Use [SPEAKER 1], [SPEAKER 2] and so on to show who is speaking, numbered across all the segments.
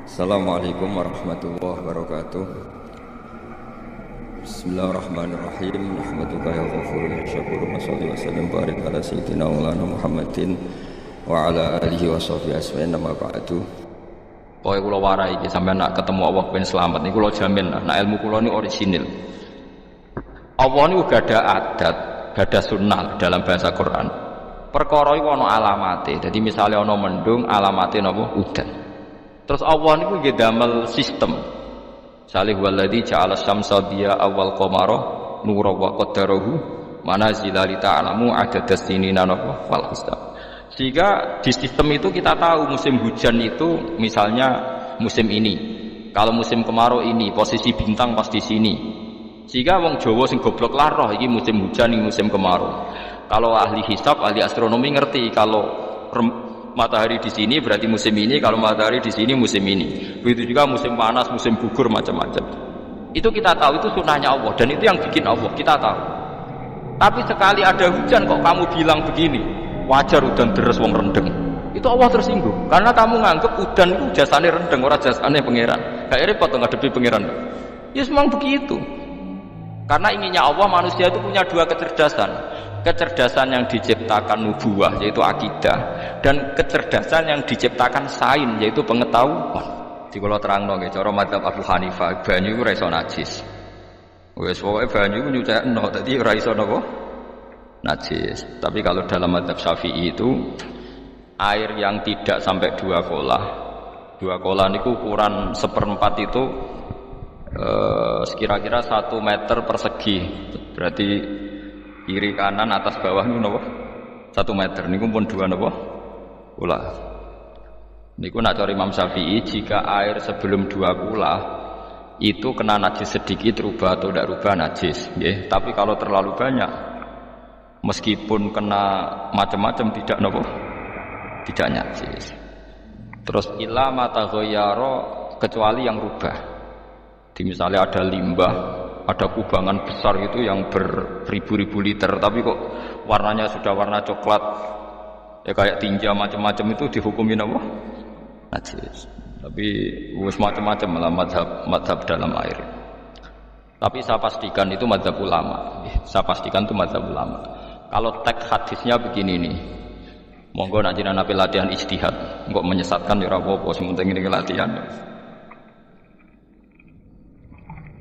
[SPEAKER 1] Assalamualaikum warahmatullahi wabarakatuh. Bismillahirrahmanirrahim. Nahmaduka ya ghafur ya syakur wa sholli wa sallim barik ala sayyidina maulana Muhammadin wa ala alihi wa sahbihi asma'in nama ba'du. Pokoke kula warai iki sampeyan nak ketemu Allah ben selamat niku kula jamin lah nek ilmu kula niku orisinil. Allah niku gada adat, gada sunnah dalam bahasa Quran. Perkara iku ana alamate. Dadi misale ana mendung alamate napa udan. Terus Allah niku nggih damel sistem. Salih waladzi ja'ala syamsa diya awal qamara nura wa qaddarahu manazila li ta'lamu adadas sinina wal hisab. Sehingga di sistem itu kita tahu musim hujan itu misalnya musim ini. Kalau musim kemarau ini posisi bintang pas di sini. Sehingga wong Jawa sing goblok lah roh iki musim hujan iki musim kemarau. Kalau ahli hisab, ahli astronomi ngerti kalau matahari di sini berarti musim ini, kalau matahari di sini musim ini. Begitu juga musim panas, musim gugur, macam-macam. Itu kita tahu, itu sunnahnya Allah dan itu yang bikin Allah, kita tahu. Tapi sekali ada hujan kok kamu bilang begini, wajar udan deres wong rendeng. Itu Allah tersinggung karena kamu nganggep udan itu jasane rendeng, ora jasane pangeran. Gak repot ngadepi pangeran. Ya memang begitu. Karena inginnya Allah manusia itu punya dua kecerdasan. Kecerdasan yang diciptakan nubuwah yaitu akidah dan kecerdasan yang diciptakan sains yaitu pengetahuan. Di kula terangno nggih cara madzhab Abu Hanifah banyu ora iso najis. Wis pokoke banyu nyucekno dadi ora iso napa najis. Tapi kalau dalam madzhab Syafi'i itu air yang tidak sampai 2 kolah. 2 kolah niku ukuran 1/4 itu sekira-kira 1 meter persegi. Berarti kiri kanan atas bawah niku napa 1 meter niku pun 2 napa kula niku nak cara Imam Syafi'i jika air sebelum 2 kula itu kena najis sedikit rubah atau tidak rubah najis nggih. Tapi kalau terlalu banyak meskipun kena macam-macam tidak napa tidak najis. Terus ila mata ghayyara kecuali yang rubah. Di misalnya ada limbah, ada kubangan besar itu yang beribu-ribu liter, tapi kok warnanya sudah warna coklat, ya kayak tinja macam-macam itu dihukumin apa? Najis. Tapi wis macam-macam malah madhab dalam air. Tapi saya pastikan itu madhab ulama. Saya pastikan itu madhab ulama. Kalau teks hadisnya begini nih, monggo nak jenengan ape latihan ijtihad, kok menyesatkan ya ora apa-apa, sing penting ini latihan.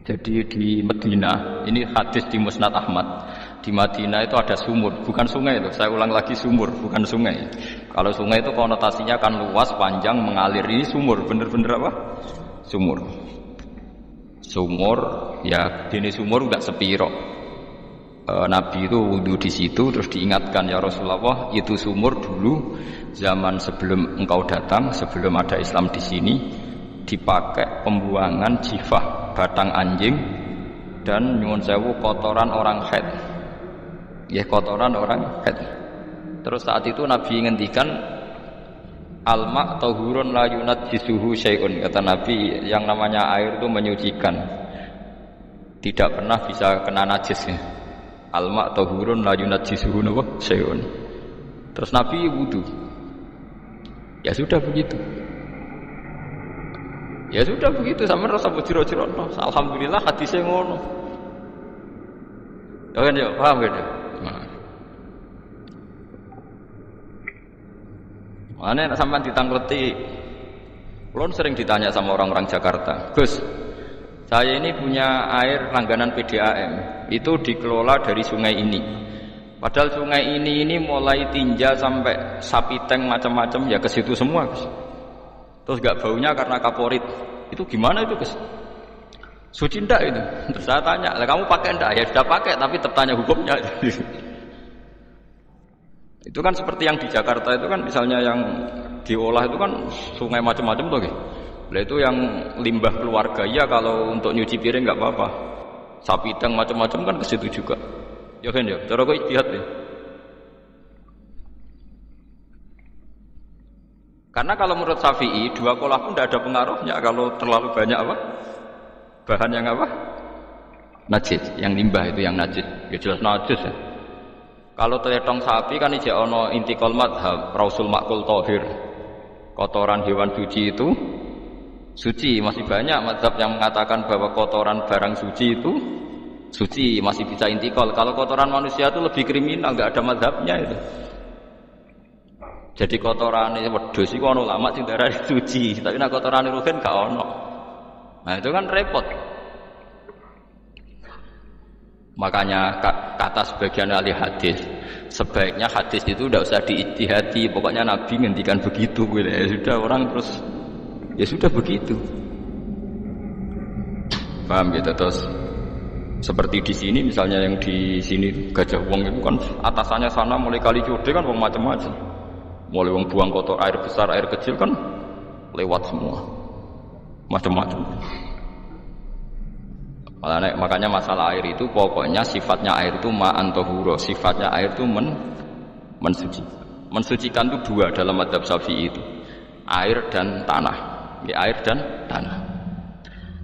[SPEAKER 1] Jadi di Madinah, ini hadis di Musnad Ahmad. Di Madinah itu ada sumur, bukan sungai itu. Saya ulang lagi sumur, bukan sungai. Kalau sungai itu konotasinya kan luas, panjang, mengalir. Ini sumur, bener-bener apa? Sumur. Sumur, ya jenis sumur enggak sepiro. Nabi itu wudu di situ, terus diingatkan ya Rasulullah, itu sumur dulu zaman sebelum engkau datang, sebelum ada Islam di sini, dipakai pembuangan jifah batang anjing dan nyuwun sewu kotoran orang haid. Ya kotoran orang haid. Terus saat itu Nabi ngendikan alma tahurun la yunajjisuhu syai'un. Kata Nabi yang namanya air itu menyucikan. Tidak pernah bisa kena najis. Alma tahurun la yunajjisuhu syai'un. Terus Nabi wudu. Ya sudah begitu. Ya sudah begitu sama rasa bujiro-jiro. Alhamdulillah hadisnya ngono. Ya kan ya, paham kan ya? Mana nak sampean ditangkleti. Kulon sering ditanya sama orang-orang Jakarta, Gus, saya ini punya air langganan PDAM, itu dikelola dari sungai ini. Padahal sungai ini mulai tinja sampai sapi tank macam-macam ya ke situ semua, Gus. Terus gak baunya karena kaporit. Itu gimana itu, Gus? Suci ndak itu? Terus saya tanya, lah kamu pakai ndak? Ya sudah pakai, tapi tetap tanya hukumnya. Itu kan seperti yang di Jakarta itu kan misalnya yang diolah itu kan sungai macam-macam tuh, gitu. Lah itu yang limbah keluarga ya kalau untuk nyuci piring nggak apa-apa. Sapi tang macam-macam kan ke situ juga. Ya kan ya, cara kok ijtihad ya. Karena kalau menurut Syafi'i 2 kolah pun tidak ada pengaruhnya kalau terlalu banyak apa? Bahan yang apa? Najis, yang limbah itu yang najis. Ya jelas najis ya. Kalau teletong sapi kan ijek ono intikal madhab, rausul makul tohir. Kotoran hewan suci itu suci. Masih banyak mazhab yang mengatakan bahwa kotoran barang suci itu suci, masih bisa intikal. Kalau kotoran manusia itu lebih kriminal, nggak ada mazhabnya itu. Jadi kotoran wedhus iku ana ulama sing darani suci, tapi nek kotoran ruhin gak ono. Nah itu kan repot. Makanya kata sebagian ahli hadis, sebaiknya hadis itu tidak usah diijtihadi, pokoknya Nabi ngendikan begitu, ya sudah orang terus ya sudah begitu. Paham gitu. Terus seperti di sini misalnya, yang di sini Gajah Wong itu kan atasannya sana mulai kali Code kan wong macam-macam. Mulai wong buang kotor, air besar, air kecil kan lewat semua. Macam-macam. Makanya masalah air itu pokoknya sifatnya air itu ma'an tahura, sifatnya air itu mensucikan. Mensucikan itu dua dalam mazhab Syafi'i itu, air dan tanah. Ya, air dan tanah.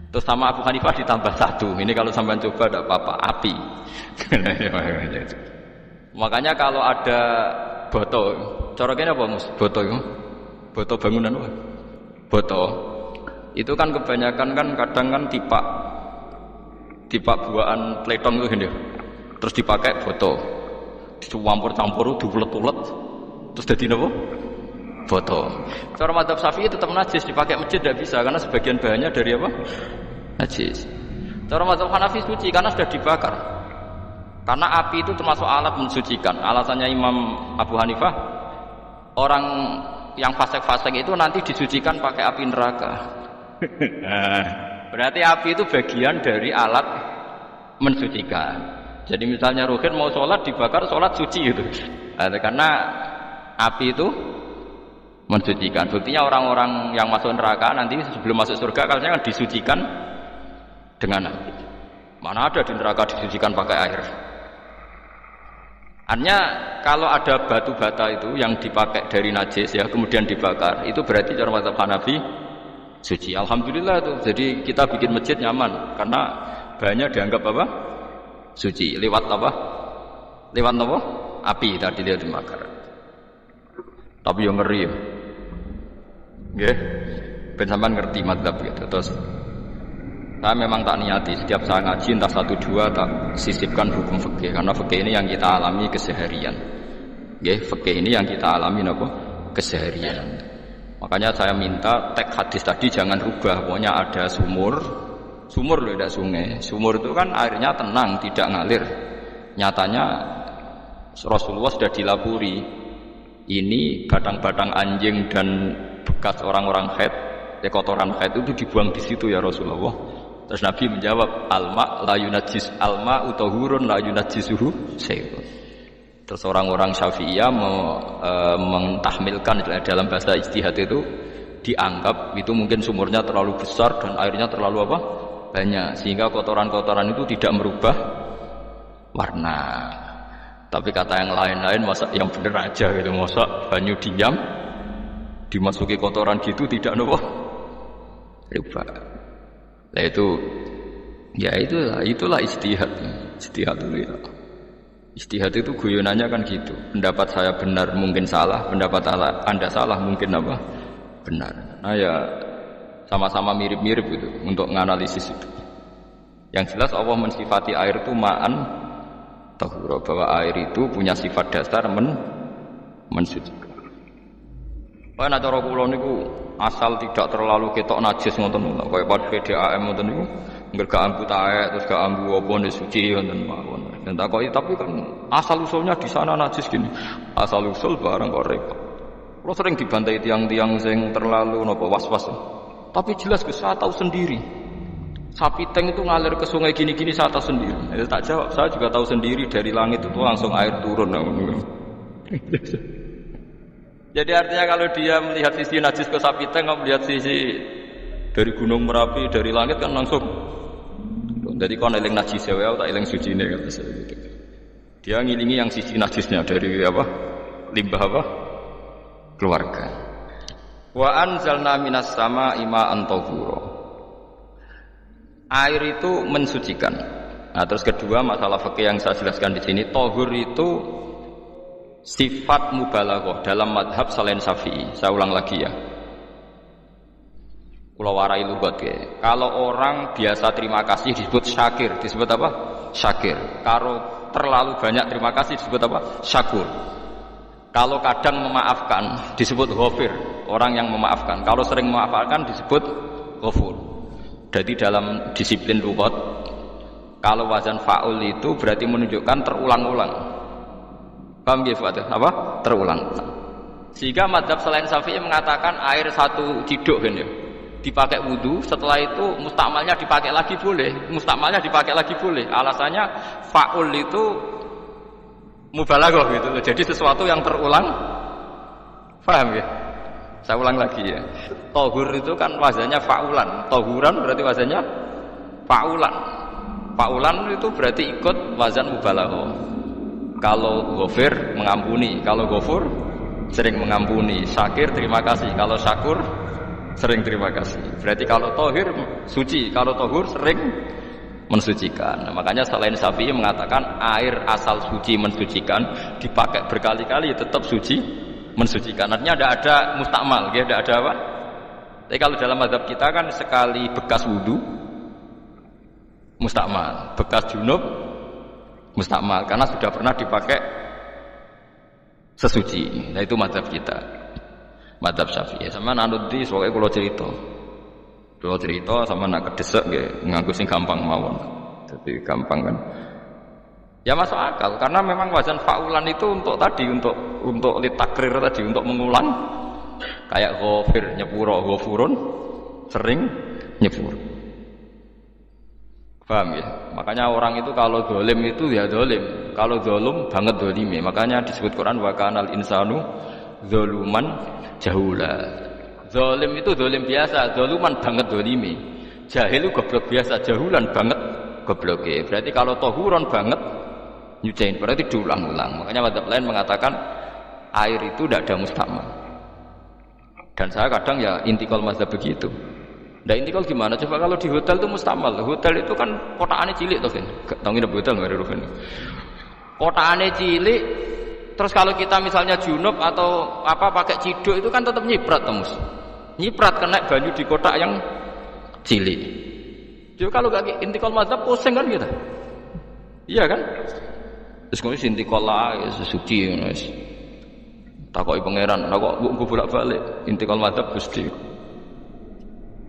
[SPEAKER 1] Terus sama Abu Hanifah ditambah satu. Ini kalau sampean coba tidak apa-apa, api. Makanya kalau ada boto, coroknya apa Mus? Boto itu? Boto bangunan apa? Boto. Itu kan kebanyakan kan kadang kan tipak buahan pletong itu gini, terus dipakai foto, dicampur-campur, diulet-ulet, terus jadi apa? Foto. Cara mazhab Syafi'i tetap najis, dipakai masjid tidak bisa karena sebagian bahannya dari apa? Najis. Cara mazhab Hanafi suci karena sudah dibakar. Karena api itu termasuk alat mensucikan. Alasannya Imam Abu Hanifah, orang yang fasik-fasik itu nanti disucikan pakai api neraka. Berarti api itu bagian dari alat mensucikan. Jadi misalnya Ruhin mau sholat dibakar, sholat suci itu. Karena api itu mensucikan. Buktinya orang-orang yang masuk neraka nanti sebelum masuk surga kalanya kan disucikan dengan api. Mana ada di neraka disucikan pakai air. Hanya kalau ada batu bata itu yang dipakai dari najis ya kemudian dibakar, itu berarti cara mazhab Hanafi suci. Alhamdulillah tuh. Jadi kita bikin masjid nyaman karena banyak dianggap apa? Suci. Lewat apa? Lewat apa? Api tadi dia dibakar. Tapi yang ngeri. Nggih. Ben sampean ngerti mazhab gitu. Terus saya memang tak niati setiap saya ngaji entah 1-2 tak sisipkan hukum fikih karena fikih ini yang kita alami keseharian. Nggih, fikih ini yang kita alami napa? Keseharian. Makanya saya minta teks hadis tadi jangan rubah. Pokoknya ada sumur loh, tidak sungai. Sumur itu kan airnya tenang, tidak ngalir. Nyatanya Rasulullah sudah dilapuri. Ini batang-batang anjing dan bekas orang-orang haid, kotoran haid itu dibuang di situ ya Rasulullah. Terus Nabi menjawab, alma la yunajjis alma utahurun la yunajjisuhu syai'un. Terus orang-orang Syafi'iyah mentahmilkan dalam bahasa ijtihad itu dianggap itu mungkin sumurnya terlalu besar dan airnya terlalu apa? Banyak sehingga kotoran-kotoran itu tidak merubah warna. Tapi kata yang lain-lain masa yang benar aja gitu, masa banyu diam dimasuki kotoran gitu tidak nopo rubah. Nah itu ya itulah ijtihad. Ijtihad itu ya. Ijtihad itu guyonannya kan gitu. Pendapat saya benar mungkin salah, pendapat Anda salah mungkin apa? Benar. Nah ya sama-sama mirip-mirip gitu untuk menganalisis itu. Yang jelas Allah mensifati air itu ma'an tahura, bahwa air itu punya sifat dasar mensucikan. Wah nek cara kula niku asal tidak terlalu ketok najis ngoten lho. Kaya pad PDAM ngoten niku nggak ambu taek terus gak ambu apa nek suci ngoten mawon. Dan takoki tapi kan asal usulnya di sana najis gini. Asal usul barang kok repot. Kula sering dibantai tiang-tiang sing terlalu napa was-was. Tapi jelas saya tahu sendiri. Sapi teng itu ngalir ke sungai gini-gini saya tahu sendiri. Tak jawab, saya juga tahu sendiri dari langit itu langsung air turun. Jadi artinya kalau dia melihat sisi najis ke sapi teng, kalau melihat sisi dari gunung Merapi, dari langit kan langsung. Jadi kon eling najis ya, tak eling sucine kata saya gitu. Dia ngilingi yang sisi najisnya dari apa? Limbah apa? Keluarga. Wa anzalna minas sama'i ma'an tahura. Air itu mensucikan. Nah, terus kedua masalah fikih yang saya jelaskan di sini, tahur itu sifat mubalaghah dalam madhab selain Syafi'i. Saya ulang lagi ya. Kula warai lugat ya. Kalau orang biasa terima kasih disebut syakir, disebut apa? Syakir. Kalau terlalu banyak terima kasih disebut apa? Syakur. Kalau kadang memaafkan disebut ghafir, orang yang memaafkan. Kalau sering memaafkan disebut ghafur. Jadi dalam disiplin lugat, kalau wazan fa'ul itu berarti menunjukkan terulang-ulang. Paham ya Pak? Apa? Terulang-ulang. Sehingga mazhab selain Syafi'i mengatakan air satu ciduk kan ya. Dipakai wudu, setelah itu mustakmalnya dipakai lagi boleh, mustakmalnya dipakai lagi boleh. Alasannya fa'ul itu mubalaghah gitu loh. Jadi sesuatu yang terulang. Paham ya? Saya ulang lagi ya. Tohur itu kan wazannya fa'ulan. Tohuran berarti wazannya fa'ulan. Fa'ulan itu berarti ikut wazan mubalaghah. Kalau ghafir mengampuni, kalau ghafur sering mengampuni, syakir terima kasih, kalau syakur sering terima kasih. Berarti kalau tohir suci, kalau tohur sering mensucikan. Nah, makanya selain Syafi'i mengatakan air asal suci mensucikan dipakai berkali-kali tetap suci mensucikan. Artinya tidak ada mustakmal, ya, tidak ada apa. Tapi kalau dalam mazhab kita kan sekali bekas wudu mustakmal, bekas junub mustakmal karena sudah pernah dipakai sesuci. Nah itu mazhab kita. Mazhab Syafi'i sama anut di soalnya kalau cerita sama nak kedesek nggih nganggo sing gampang mawon. Jadi gampang kan. Ya masuk akal karena memang wazan fa'ulan itu untuk tadi untuk litakrir tadi untuk mengulang kayak ghafir nyepuro ghafurun sering nyepur. Paham ya? Makanya orang itu kalau dolim itu ya dolim, kalau dolum banget dolime. Makanya disebut Quran wa kanal insanu zoluman jahula. Zalim itu zalim biasa, zaluman banget zalimi. Jahil itu goblok biasa, jahulan banget gobloknya. Berarti kalau tohuron banget nyuciin, berarti diulang-ulang. Makanya mazhab lain mengatakan air itu tidak ada mustakmal. Dan saya kadang ya intikal mazhab begitu. Nah intikal gimana? Coba kalau di hotel itu mustakmal. Hotel itu kan kotaannya cilik tuh kan. Tahu nggak hotel nggak ada Rufen. Kotaannya cilik. Terus kalau kita misalnya junub atau apa pakai ciduk itu kan tetap nyiprat temus. Nyiprat kena banyu di kotak yang cilik. Jadi kalau gak intikal mazhab pusing kan kita. Iya kan? Terus kemudian intikal lah suci guys. Takoki pangeran, kok mbok bolak-balik intikal mazhab Gusti.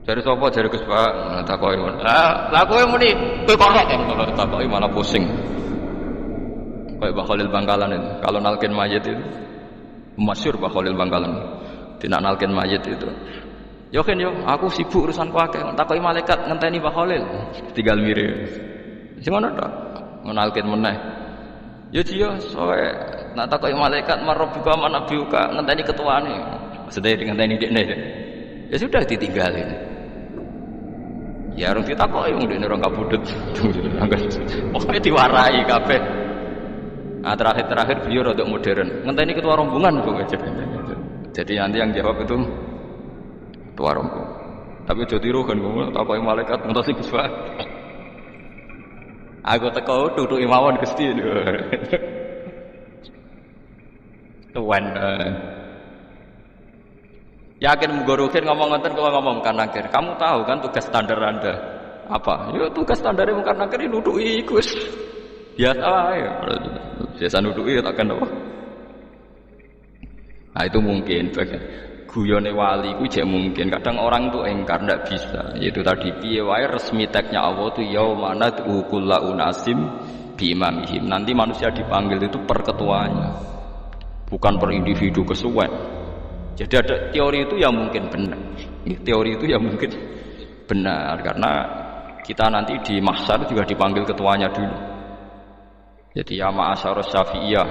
[SPEAKER 1] Dari sapa jare Gus Pak takoki. Lah kowe muni kowe kok takoki malah pusing. Kayak Mbah Khalil Bangkalan itu. Kalau nalkin mayit itu masyhur Mbah Khalil Bangkalan. Tidak nalkin mayit itu. Yo kan yo, aku sibuk urusanku akeh. Takoki malaikat ngenteni Mbah Khalil. Tinggal mirip. Sing ngono tok. Nalkin meneh. Yo jiyo soe nak takoki malaikat marabbuka manabiuka ngenteni ketuane. Maksudnya ngenteni dekne. Ya sudah ditinggalin. Ya orang ditakoki wong dekne ora kabudut. Pokoke diwarai kabeh. Nah, terakhir beliau rodok modern. Ngenteni ketua rombongan kok aja. Jadi nanti yang jawab itu ketua rombongan. Tapi aja tiru kan ngomong takoki malaikat ngentosi Gus Pak. Aku teko tutuki mawon Gusti. Tuan. Yakin menggorokin ngomong ngoten kalau ngomong kan akhir. Kamu tahu kan tugas standar Anda apa? Ya tugas standarnya mungkin akhir nutuki Gus. Biasa ya. Biasa nuduki takkan apa? Nah itu mungkin bagian guyone wali ku jek mungkin. Kadang orang itu engkar ndak bisa. Yaitu tadi piye wae resmi teknya Allah itu yauma nad'u kullu unasim bi imamihim. Nanti manusia dipanggil itu per ketuanya. Bukan per individu kesuwen. Jadi ada teori itu yang mungkin benar. Teori itu yang mungkin benar karena kita nanti di mahsyar juga dipanggil ketuanya dulu. Jadi ya ma'asyarus syafi'iyah,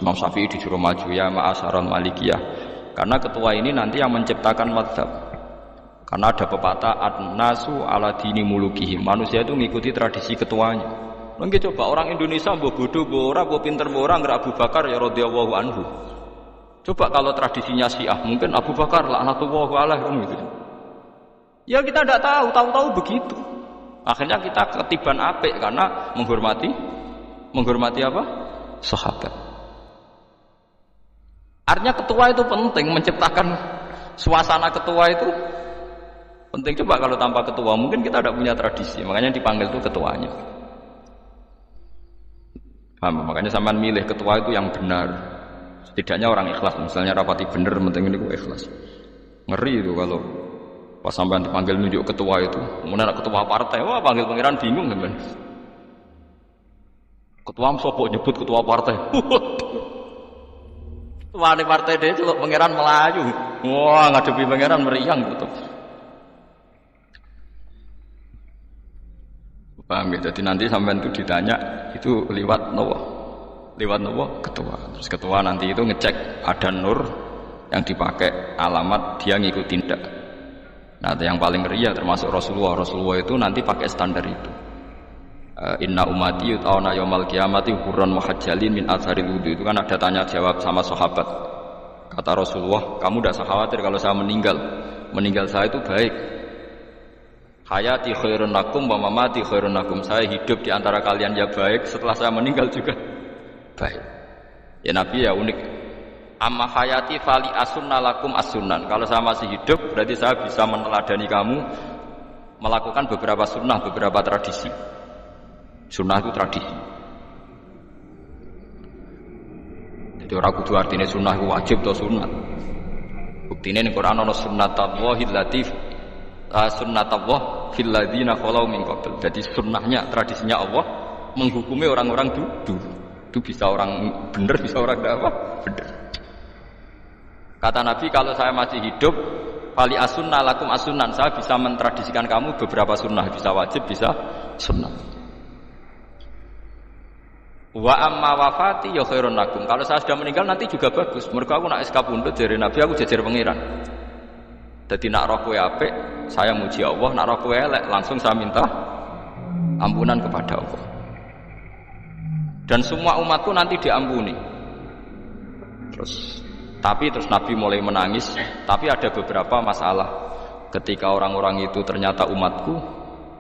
[SPEAKER 1] Imam Syafi'i disuruh maju ya ma'asyarul malikiyah. Karena ketua ini nanti yang menciptakan mazhab. Karena ada pepatah an-nasu ala dini mulukihim. Manusia itu mengikuti tradisi ketuanya. Mungkin coba orang Indonesia mbok bodoh, mbok ora, mbok pinter, mbok ora nggak Abu Bakar ya radhiyallahu anhu. Coba kalau tradisinya Syiah, mungkin Abu Bakar laknatullah alaihi gitu. Ya kita tidak tahu begitu. Akhirnya kita ketiban apik karena menghormati apa? Sahabat. Artinya ketua itu penting, menciptakan suasana ketua itu Penting coba kalau tanpa ketua, mungkin kita tidak punya tradisi, makanya dipanggil itu ketuanya. Paham? Makanya sampean milih ketua itu yang benar. Setidaknya orang ikhlas, misalnya rapati bener, penting ini gue ikhlas. Ngeri itu kalau pas sampean dipanggil nunjuk ketua itu, kemudian ketua partai, wah panggil pangeran bingung kan? Ketua sopok nyebut ketua partai. Ketua partai dia celuk pangeran Melayu. Wah ngadepi pangeran meriang gitu. Paham ya? Jadi nanti sampean itu ditanya itu lewat nopo? Lewat nopo? Ketua. Terus ketua nanti itu ngecek ada nur yang dipakai alamat dia ngikutin tidak. Nah yang paling ria termasuk Rasulullah. Rasulullah itu nanti pakai standar itu. Inna umati yut'auna yaumal qiyamati hurran muhajjalin min atharil wudu. Itu kan ada tanya jawab sama sahabat. Kata Rasulullah, kamu tidak usah khawatir kalau saya meninggal. Meninggal saya itu baik. Hayati khairun lakum wa mamati khairun lakum. Saya hidup di antara kalian ya baik, setelah saya meninggal juga baik. Ya Nabi ya unik. Amma hayati fali asunna lakum as-sunan. Kalau saya masih hidup berarti saya bisa meneladani kamu melakukan beberapa sunnah, beberapa tradisi. Sunnah itu tradisi. Jadi orang kudu artinya sunnah itu wajib atau sunat. Buktinya di Quran ada sunnatullahi latif sunnatullah fil ladzina khalau min qabl. Jadi sunnahnya, tradisinya Allah menghukumi orang-orang dulu. Itu bisa orang benar, bisa orang tidak apa? Benar. Kata Nabi, kalau saya masih hidup, fali asunna lakum asunan, saya bisa mentradisikan kamu beberapa sunnah, bisa wajib, bisa sunnah. Wa amma wafati ya khairun lakum. Kalau saya sudah meninggal nanti juga bagus. Mergo aku nak SK pundhut jare Nabi, aku jejer pangeran. Jadi nak roh kowe apik, saya muji Allah, nak roh kowe elek, langsung saya minta ampunan kepada Allah. Dan semua umatku nanti diampuni. Tapi terus Nabi mulai menangis, tapi ada beberapa masalah. Ketika orang-orang itu ternyata umatku,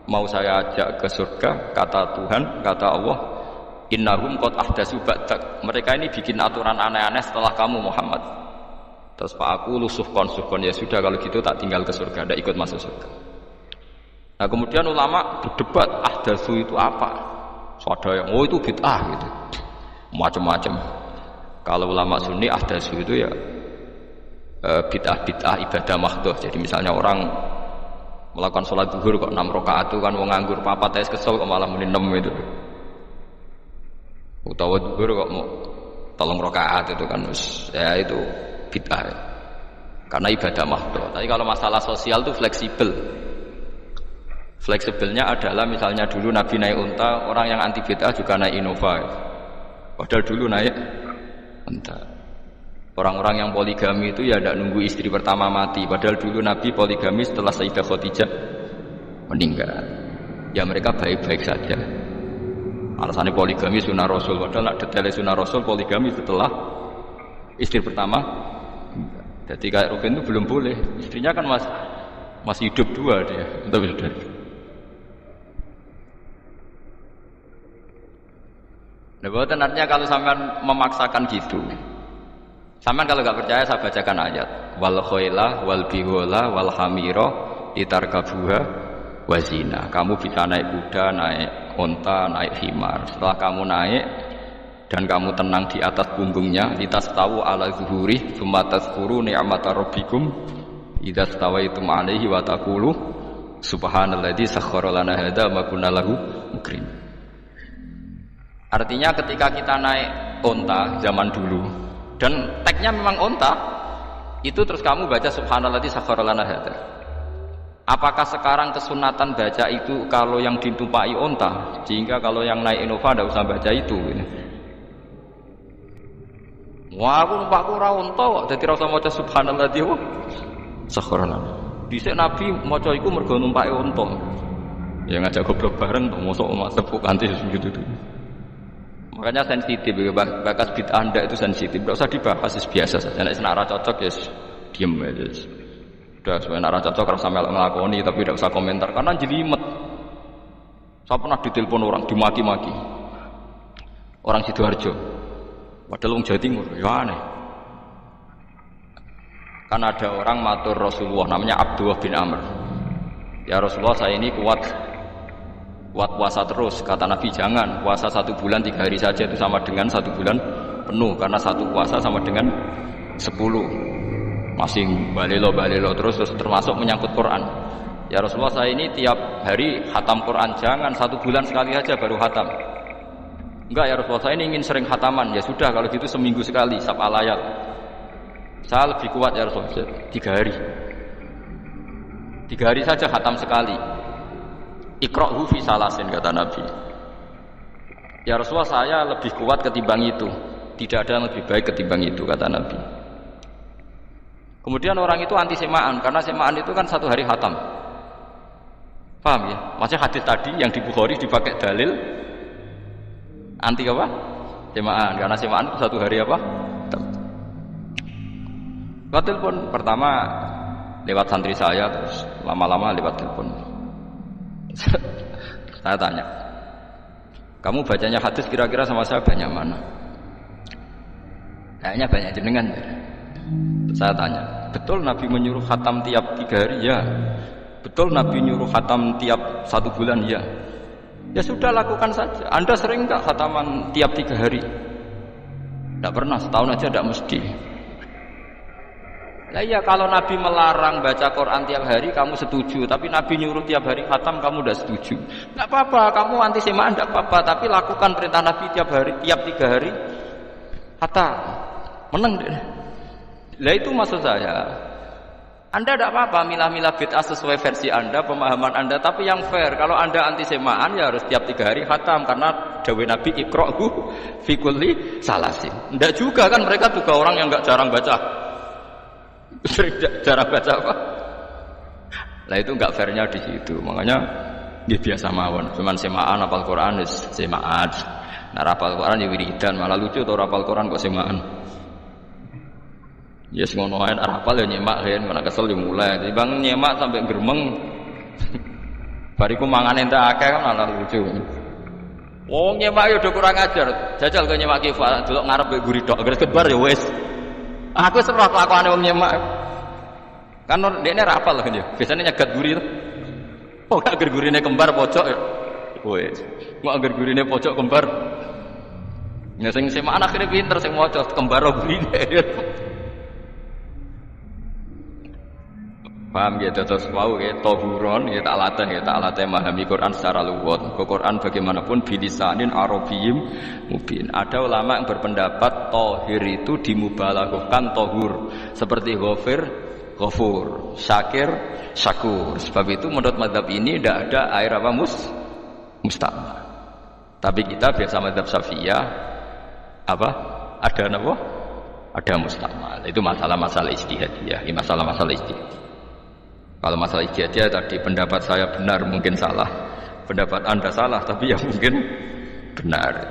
[SPEAKER 1] mau saya ajak ke surga, kata Tuhan, kata Allah, innahum qad ahdatsu ba'dak. Mereka ini bikin aturan aneh-aneh setelah kamu Muhammad. Terus Pak aku suhkon ya sudah kalau gitu tak tinggal ke surga, tidak ikut masuk surga. Nah kemudian ulama berdebat ahdatsu itu apa? So, ada yang itu bid'ah gitu, macam-macam. Kalau ulama Sunni ahdatsu itu ya bid'ah ibadah mahdhah. Jadi misalnya orang melakukan sholat zuhur kok 6 rakaat itu kan wong nganggur papat es kesel kok malah muni 6 itu. Utawa zuhur kok mau 3 rakaat itu kan ya itu bid'ah ya. Karena ibadah mahdhah. Tapi kalau masalah sosial itu fleksibel. Fleksibelnya adalah misalnya dulu Nabi naik unta, orang yang anti bid'ah juga naik Innova ya. Padahal dulu naik unta. Orang-orang yang poligami itu ya tidak nunggu istri pertama mati. Padahal dulu Nabi poligami setelah Sayyidah Khadijah meninggal. Ya mereka baik-baik saja. Alasannya poligami sunnah Rasul. Padahal nak detailnya sunnah Rasul poligami setelah istri pertama. Jadi kayak Ruben itu belum boleh. Istrinya kan masih hidup 2 dia. Tapi sudah. Nah, bahwa artinya kalau sampean memaksakan gitu. Sampean kalau nggak percaya saya bacakan ayat. Wal khayla wal bihola wal hamira litarkabuha wazina. Kamu bisa naik kuda, naik onta, naik himar. Setelah kamu naik dan kamu tenang di atas punggungnya, litastawu ala zuhuri tsumma tazkuru ni'mata rabbikum idza stawaitum 'alaihi wa taqulu subhanalladzi sakhkhara lana hadza ma kunna lahu mukrim. Artinya ketika kita naik onta zaman dulu dan teksnya memang onta, itu terus kamu baca subhanalladzi sakhkhara lana hadza. Apakah sekarang kesunatan baca itu kalau yang ditumpai onta, sehingga kalau yang naik Innova tidak usah baca itu? Wah, aku numpakku ora unta kok, dadi ora usah maca subhanallah wa sakharana. Dhisik Nabi maca iku mergo numpake unta. Ya ngajak goblok bareng to, mosok omak sepuk kanthi gitu. Makanya sensitif, bakas bid'ah ndak itu sensitif. Enggak usah dibahas, biasa saja. Nek ora cocok ya diem aja. Udah sebenarnya ora cocok ora sampe nglakoni tapi tidak usah komentar karena jelimet. Saya pernah ditelepon orang, dimaki-maki. Orang Sidoarjo. Padahal wong Jawa Timur, ya aneh. Kan ada orang matur Rasulullah namanya Abdullah bin Amr. Ya Rasulullah, saya ini kuat puasa terus. Kata Nabi, jangan puasa 1 bulan 3 hari saja, itu sama dengan 1 bulan penuh, karena 1 puasa sama dengan 10. Masih balelo terus termasuk menyangkut Quran. Ya Rasulullah, saya ini tiap hari khatam Quran. Jangan 1 bulan sekali aja baru khatam. Enggak ya Rasulullah, saya ini ingin sering khataman. Ya sudah, kalau gitu seminggu sekali sab'al ayat. Saya lebih kuat ya Rasulullah, 3 hari. 3 hari saja khatam sekali. Iqra'hu fi salasin, kata Nabi. Ya Rasulullah, saya lebih kuat ketimbang itu. Tidak ada yang lebih baik ketimbang itu, kata Nabi. Kemudian orang itu anti semaan, karena semaan itu kan 1 hari khatam. Paham ya? Maksudnya hadis tadi yang di Bukhari dipakai dalil anti apa? Semaan, karena semaan itu 1 hari apa? Lewat telepon pertama lewat santri saya, terus lama-lama lewat telepon. Saya tanya, kamu bacanya hadis kira-kira sama saya banyak mana? Kayaknya banyak jenengan. Saya tanya, betul Nabi menyuruh khatam tiap 3 hari? Ya. Betul Nabi nyuruh khatam tiap 1 bulan? Ya. Ya sudah, lakukan saja. Anda sering enggak khataman tiap 3 hari? Tidak pernah, setahun aja tidak mesti. Lah iya, kalau Nabi melarang baca Quran tiap hari kamu setuju, tapi Nabi nyuruh tiap hari khatam kamu udah setuju. Enggak apa-apa, kamu anti semaan enggak apa-apa, tapi lakukan perintah Nabi tiap hari, tiap 3 hari khatam. Menang deh. Lah itu maksud saya. Anda tidak apa-apa milah-milah bid'ah sesuai versi Anda, pemahaman Anda, tapi yang fair. Kalau Anda anti semaan ya harus tiap 3 hari khatam, karena dawuh Nabi iqra'hu fi kulli salasin. Enggak juga kan, mereka juga orang yang enggak jarang baca. Jarang baca apa? Lah itu enggak fairnya di situ. Makanya dia biasa mawon, cuman semaan hafal Quran wis semaan. Nah, hafal Quran ya wiridan, malah lucu to hafal Quran kok semaan. Ya yes, ngono ae hafal ya nyemak kan, nek kesel ya mulai. Bang nyemak sampai gremeng. Bariku mangan entek akeh kan malah lucu. Wong nyemak ya udah kurang ajar. Jajal kok nyemak ki delok ngarep mbek guri tok, gres kebar ya wis. Aku serah kelakuane wong nyemak. Kan dekne ra apal kan ya. Biasane nyegat guri to. Oh, gak gurine kembar pojok ya. Wis. Kok agar gurine pojok kembar. Ya sing semaan akhire pinter sing maca kembar gurine. Paham ya, terus mau ya tohuron ya tak latih memahami Quran secara luwet. Quran bagaimanapun bilisanin arabiyyin mubin. Ada ulama yang berpendapat tohir itu dimubalaghahkan tohur, seperti ghafir, ghafur, syakir, syakur. Sebab itu menurut mazhab ini tidak ada air apa mustamal. Tapi kita biasa mazhab Syafi'iyah apa? Ada apa? Ada mustamal. Itu masalah-masalah ijtihadiyah, ini masalah-masalah ijtihadiyah. Kalau masalah ijtihad tadi pendapat saya benar, mungkin salah. Pendapat Anda salah, tapi ya mungkin benar.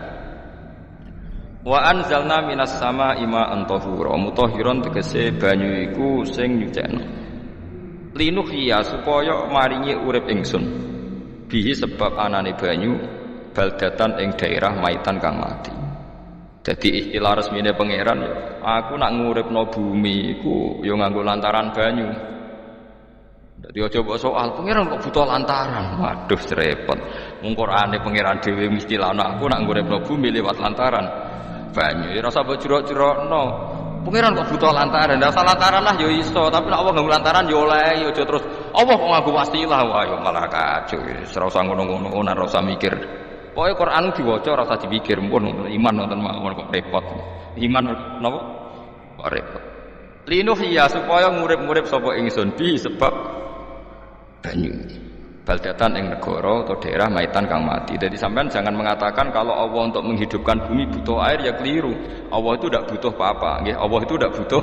[SPEAKER 1] Wa anzalna minas samaa'i ma'an tahura, mutahhiran tegese banyu iku sing nyucekno. Linuhya supaya maringi urip ingsun. Bihi sebab anane banyu baldatan ing daerah maitan kang mati. Jadi istilah resmine pangeran, aku nak nguripno bumi iku ya nganggo lantaran banyu. Jadi coba soal pangeran kok butuh lantaran. Waduh repot. Mung Qur'ane pangeran dhewe mesti ana aku nak nguripno bumi lewat lantaran banyu. Ora usah jero-jerokno. Pangeran kok butuh lantaran. Ndak salah lantaran lah ya iso, tapi nek Allah nganggo lantaran ya oleh ya aja terus Allah kok nganggo wasilah. Wah ya malah kacau. Ora usah ngono-ngono, ora usah mikir. Pokoke Qur'an diwaca ora usah dipikir, pun iman wonten mawon kok repot. Iman napa? Kok repot. Linuhya supaya ngurip-ngurip sapa ingsun bi sebab banyu baldatan ing negara atau daerah maitan kang mati. Jadi sampean jangan mengatakan kalau Allah untuk menghidupkan bumi butuh air, ya keliru. Allah itu tidak butuh apa-apa, nggih. Allah itu tidak butuh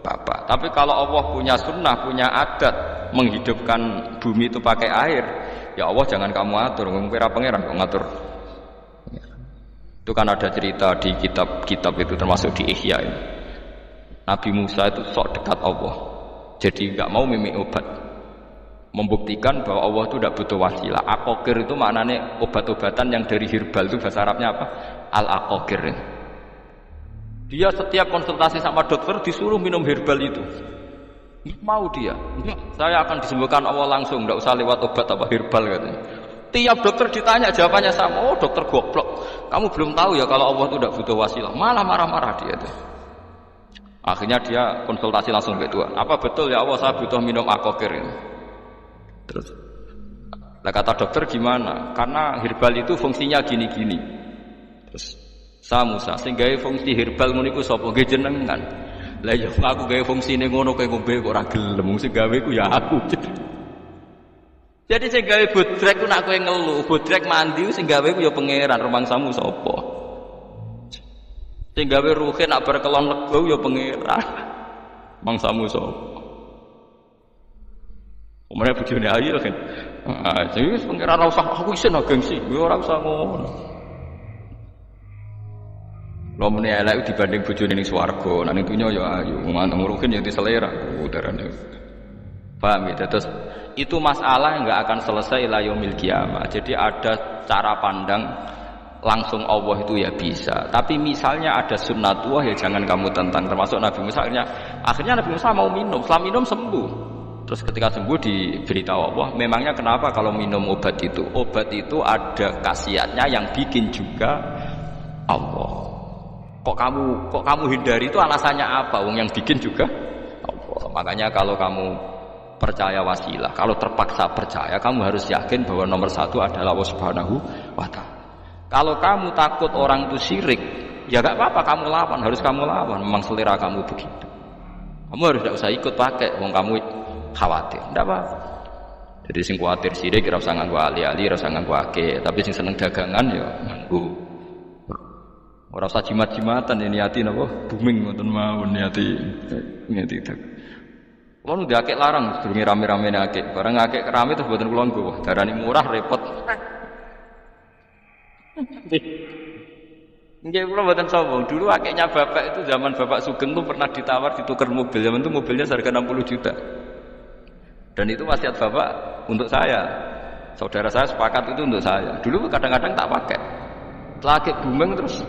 [SPEAKER 1] apa-apa. Tapi kalau Allah punya sunnah, punya adat menghidupkan bumi itu pakai air, ya Allah jangan kamu atur. Kira pangeran kok ngatur. Itu kan ada cerita di kitab-kitab itu, termasuk di Ihya ini. Nabi Musa itu sok dekat Allah, jadi nggak mau mimik obat. Membuktikan bahwa Allah itu tidak butuh wasilah. Aqaqir itu maknanya obat-obatan yang dari herbal, itu bahasa Arabnya apa? Al-aqaqir. Dia setiap konsultasi sama dokter disuruh minum herbal itu. Mau dia, saya akan disembuhkan Allah langsung, tidak usah lewat obat apa herbal katanya. Tiap dokter ditanya jawabannya sama, oh dokter goblok. Kamu belum tahu ya kalau Allah itu tidak butuh wasilah, malah marah-marah dia tuh. Akhirnya dia konsultasi langsung ke Tuhan. Apa betul ya Allah saya butuh minum akokir ini? Terus, lah kata dokter gimana? Karena herbal itu fungsinya gini-gini. Terus, saya Musa, sehingga fungsi herbal ngono iku sapa nggih jenengan. Lah ya aku gawe fungsine ngono kowe ngombe kok ora gelem, sing gawe ku ya aku. Jadi sing gawe bodrek ku nak kowe ngeluh, bodrek mandi sing gawe ku ya pangeran, rumangsamu sapa? Sing gawe ruhe nak berkelon lego ya pangeran. Mangsamu sapa? Umane bojone ayu kan. Jadi wis pangeran ora usah aku isin gengsi, ora usah ngono. Lha mene elek dibanding bojone ning swarga, nang ning dunya ya ayu, manteng ruhin ya diselera udarane. Paham ya? Terus itu masalah yang enggak akan selesai ila yaumil qiyamah. Jadi ada cara pandang langsung Allah itu ya bisa. Tapi misalnya ada sunnatullah ya jangan kamu tentang. Termasuk Nabi Musa akhirnya Nabi Musa mau minum, setelah minum sembuh. Terus ketika sembuh diberitahu Allah, memangnya kenapa kalau minum obat itu? Obat itu ada khasiatnya yang bikin juga Allah. Kok kamu hindari itu alasannya apa? Wong yang bikin juga Allah. Makanya kalau kamu percaya wasilah, kalau terpaksa percaya, kamu harus yakin bahwa nomor satu adalah Allah Subhanahu wa Ta'ala. Kalau kamu takut orang itu syirik, ya gak apa-apa kamu lawan, harus kamu lawan. Memang selera kamu begitu. Kamu harus tidak usah ikut pakai, wong kamu khawatir, tidak apa-apa. Jadi sing khawatir syirik, ora usah nganggo ali-ali, ora usah nganggo ake. Tapi sing seneng dagangan ya nganggo. Ora usah jimat-jimatan ini niati napa? Booming ngoten mawon niati dagangan. Kulo nu diakek larang, durunge rame-rame akek. Barang akek rame terus mboten kula nggo. Darani murah repot. Nggih kula mboten sombong. Dulu akeknya bapak itu zaman Bapak Sugeng tuh pernah ditawar ditukar mobil. Zaman itu mobilnya harga 60 juta. Dan itu wasiat bapak untuk saya. Saudara saya sepakat itu untuk saya. Dulu kadang-kadang tak pakai. Setelah akek booming terus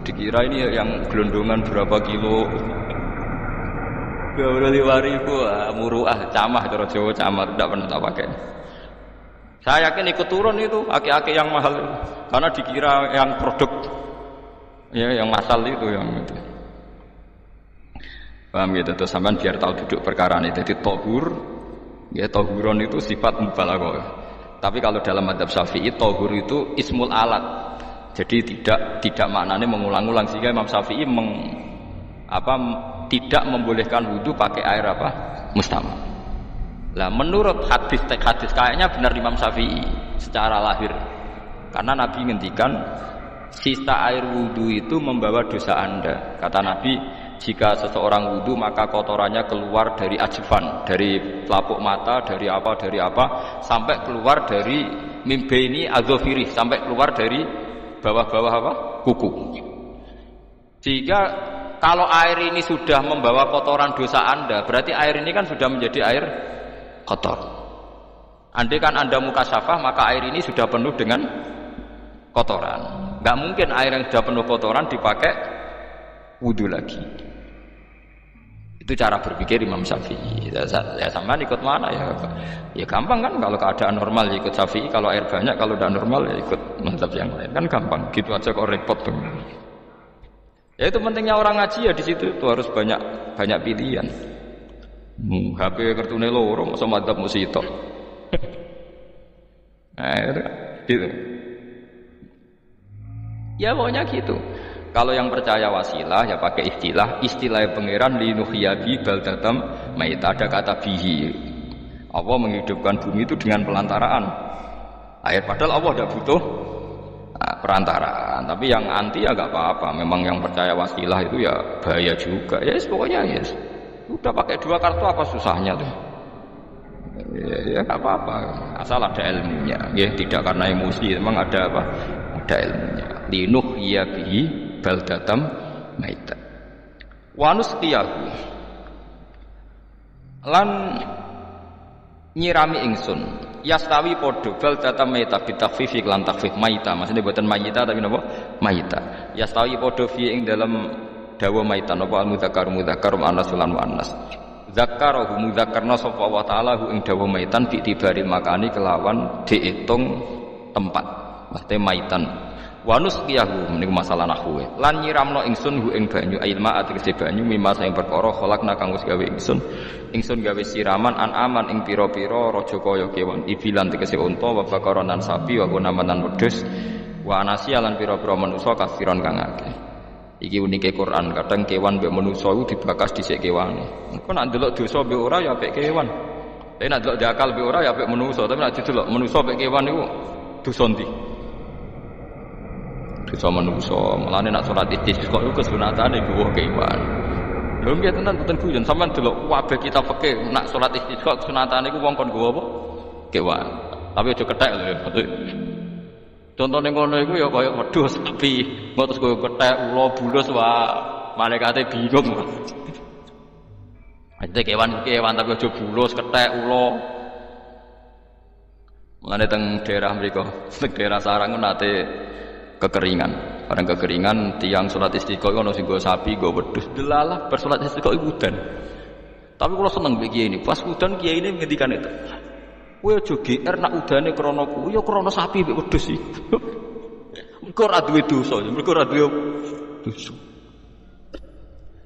[SPEAKER 1] dikira ini yang gelondongan berapa kilo. 25.000 muruah camah cara Jawa camah tidak pernah tak pakai. Saya yakin ikut turun itu aki-aki yang mahal itu. Karena dikira yang produk ya yang masal itu yang itu. Paham gitu terus sampean biar tahu duduk perkara ini. Jadi tohur ya tohuron itu sifat mubalaghah. Tapi kalau dalam madzhab Syafi'i tohur itu ismul alat. Jadi tidak maknanya mengulang-ulang sehingga Imam Syafi'i tidak membolehkan wudu pakai air apa? Mustamal. Lah menurut hadis kayaknya benar Imam Syafi'i secara lahir. Karena Nabi ngendikan sisa air wudu itu membawa dosa Anda. Kata Nabi, jika seseorang wudu maka kotorannya keluar dari ajfan, dari pelapuk mata, dari apa sampai keluar dari mimbaini adzofiri, sampai keluar dari bawah-bawah apa? Kuku. Jika kalau air ini sudah membawa kotoran dosa Anda, berarti air ini kan sudah menjadi air kotor. Andai kan Anda mukasyafah, maka air ini sudah penuh dengan kotoran. Gak mungkin air yang sudah penuh kotoran dipakai wudu lagi. Itu cara berpikir Imam Syafi'i. Ya sama ikut mana ya? Ya gampang kan kalau keadaan normal ya ikut Syafi'i, kalau air banyak, kalau tidak normal ya ikut mazhab yang lain. Kan gampang. Gitu aja kok repot tuh. Ya itu pentingnya orang ngaji ya di situ tuh harus banyak pilihan. HP kartune loro masa madzhab musitok. Nah, gitu. Ya pokoknya gitu. Kalau yang percaya wasilah ya pakai istilah pangeran linuhyabi baldatam maita, ada kata bihi. Allah menghidupkan bumi itu dengan pelantaraan air, padahal Allah tidak butuh perantaraan. Tapi yang anti ya gak apa-apa. Memang yang percaya wasilah itu ya bahaya juga. Yes, pokoknya yes. Udah pakai 2 kartu apa susahnya tuh? Ya gak apa-apa. Asal ada ilmunya. Ya tidak karena emosi. Memang ada apa? Ada ilmunya. Linuh ya bihi baldatam maita. Wanus tiyahu. Lan nyirami ingsun. Yastawi podo baldatam maita bitakfifi lan takfif maita. Maksudnya buatan maita tapi napa? Maita. Yastawi podo fi ing dalam dawa maita napa al-mudzakar muanas lan muannas. Zakarahu mudzakarna sapa Allah taala hu ing dawa maitan diitibari makani kelawan diitung tempat. Maksudnya maitan. Wa nusqiyahu niku masalah nahwu. Lan nyiramno ingsun hu ing banyu ilma ategese banyu mimma saing perkara khalaqna kang wis gawe ingsun. Ingsun gawe siraman aman ing pira-pira raja kaya kewan ibilan tegese unta wa bakaronan sapi wa gunamanan wedhus wa anasiya lan pira-pira manusa kafiron kang akeh. Iki unike Quran, kadang kewan mbek manusa iku dibakas dhisik kewane. Engko nek ndelok dosa mbek ora ya apik kewan. Tapi nek ndelok diakal mbek ora ya apik manusa, tapi nek didelok manusa mbek kewan iku dosa ndi? Dosa manusa. Mulane nek salat istisqa iku kesunatane nggawa kewan. Lho nggih tenan boten guyon, sampean delok kabeh kita fikih nek salat istisqa kesunatane iku wong kon nggawa apa? Kewan. Tapi aja kethek lho. Contohnya ngono iku ya kaya wedhus sapi, mbok terus koyo kethek ula bulus wae malaikate bingung. Ate kewan tapi aja bulus kethek ula. Mulane teng daerah mriku, teng daerah sarang nate kekeringan. Bareng kekeringan tiang salat istiqo ono sing nggo sapi, nggo wedhus. Delalah bar salat istiqo iku udan. Tapi kula seneng mbek kiai ini. Pas udan kiai ini ngendikan itu. Kowe aja GR nak udane krana kuwi ya krana sapi mbek wedhus iki. Mergo ora duwe dosa, mergo ora duwe dosa.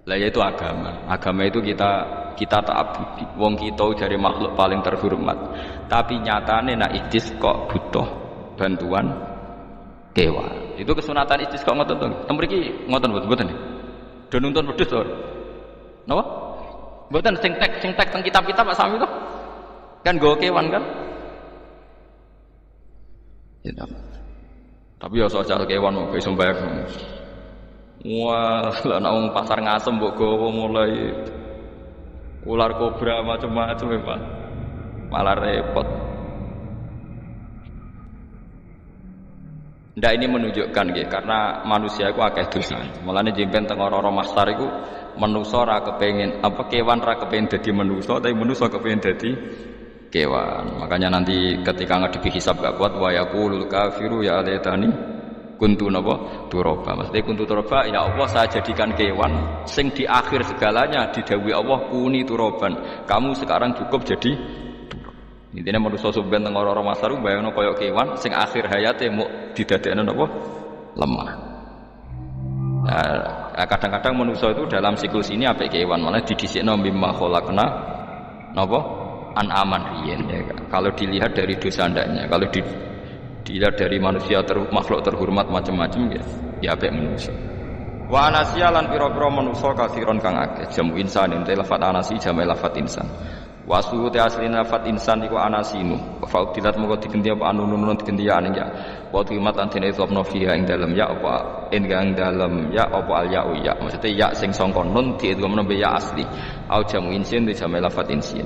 [SPEAKER 1] Lah ya itu agama. Agama itu kita ta'abbudi. Wong kita dari makhluk paling terhormat. Tapi nyatane nak istisqa butuh bantuan kewan. Itu kesunatan istisqa ngoten to. Tem mriki ngoten mboten. Do nuntun wedhus to. Napa? Mboten sing tek teng kitab-kitab Pak Sami to. Kan nggawa kewan kan? Ya. Tapi ya soal kewan mau iso mbayar. Wah, lah nek wong pasar ngasem mbok gawa mulai ular kobra macam-macam ya, Pak. Malah repot. Ndak ini menunjukkan nggih karena manusia iku akeh dosa. Mulane jemben teng ora-ora masar iku manusa ora kepengin apa kewan ora kepengin dadi manusa, tapi manusa kepengin dadi kewan. Makanya nanti ketika ngadepi hisab gak kuat wa yaqulul kafiru ya alaitani kuntu napa turaba. Maksudnya kuntu turaba ya Allah saya jadikan kewan sing di akhir segalanya didhawuhi Allah kuni turaban. Kamu sekarang cukup jadi intine manusa sampeyan teng ora masar bayangno kaya kewan sing akhir hayate muk didadekno napa lemah. Nah, kadang-kadang manusa itu dalam siklus ini apik kewan malah didhisikno mimma khalaqna napa an-aman riyen ya. Kalau dilihat dari dosa ndaknya, kalau dilihat dari manusia makhluk terhormat macam-macam ya apik manusia. Wa anasiya lan pira-pira manusa kathiron kang akeh jamu insan ente lafat anasi jamu lafat insan. Wa suhu asli lafat insan iku anasinu. Fa udilat moko digenti apa anunun digenti ya ning ya. Wa timat lan dene sopno fiha ing dalem ya apa ing dalem ya apa al ya'u ya. Maksudnya ya sing sangka nun diidghamno be ya asli. Au jamu insin di jamu lafat insin.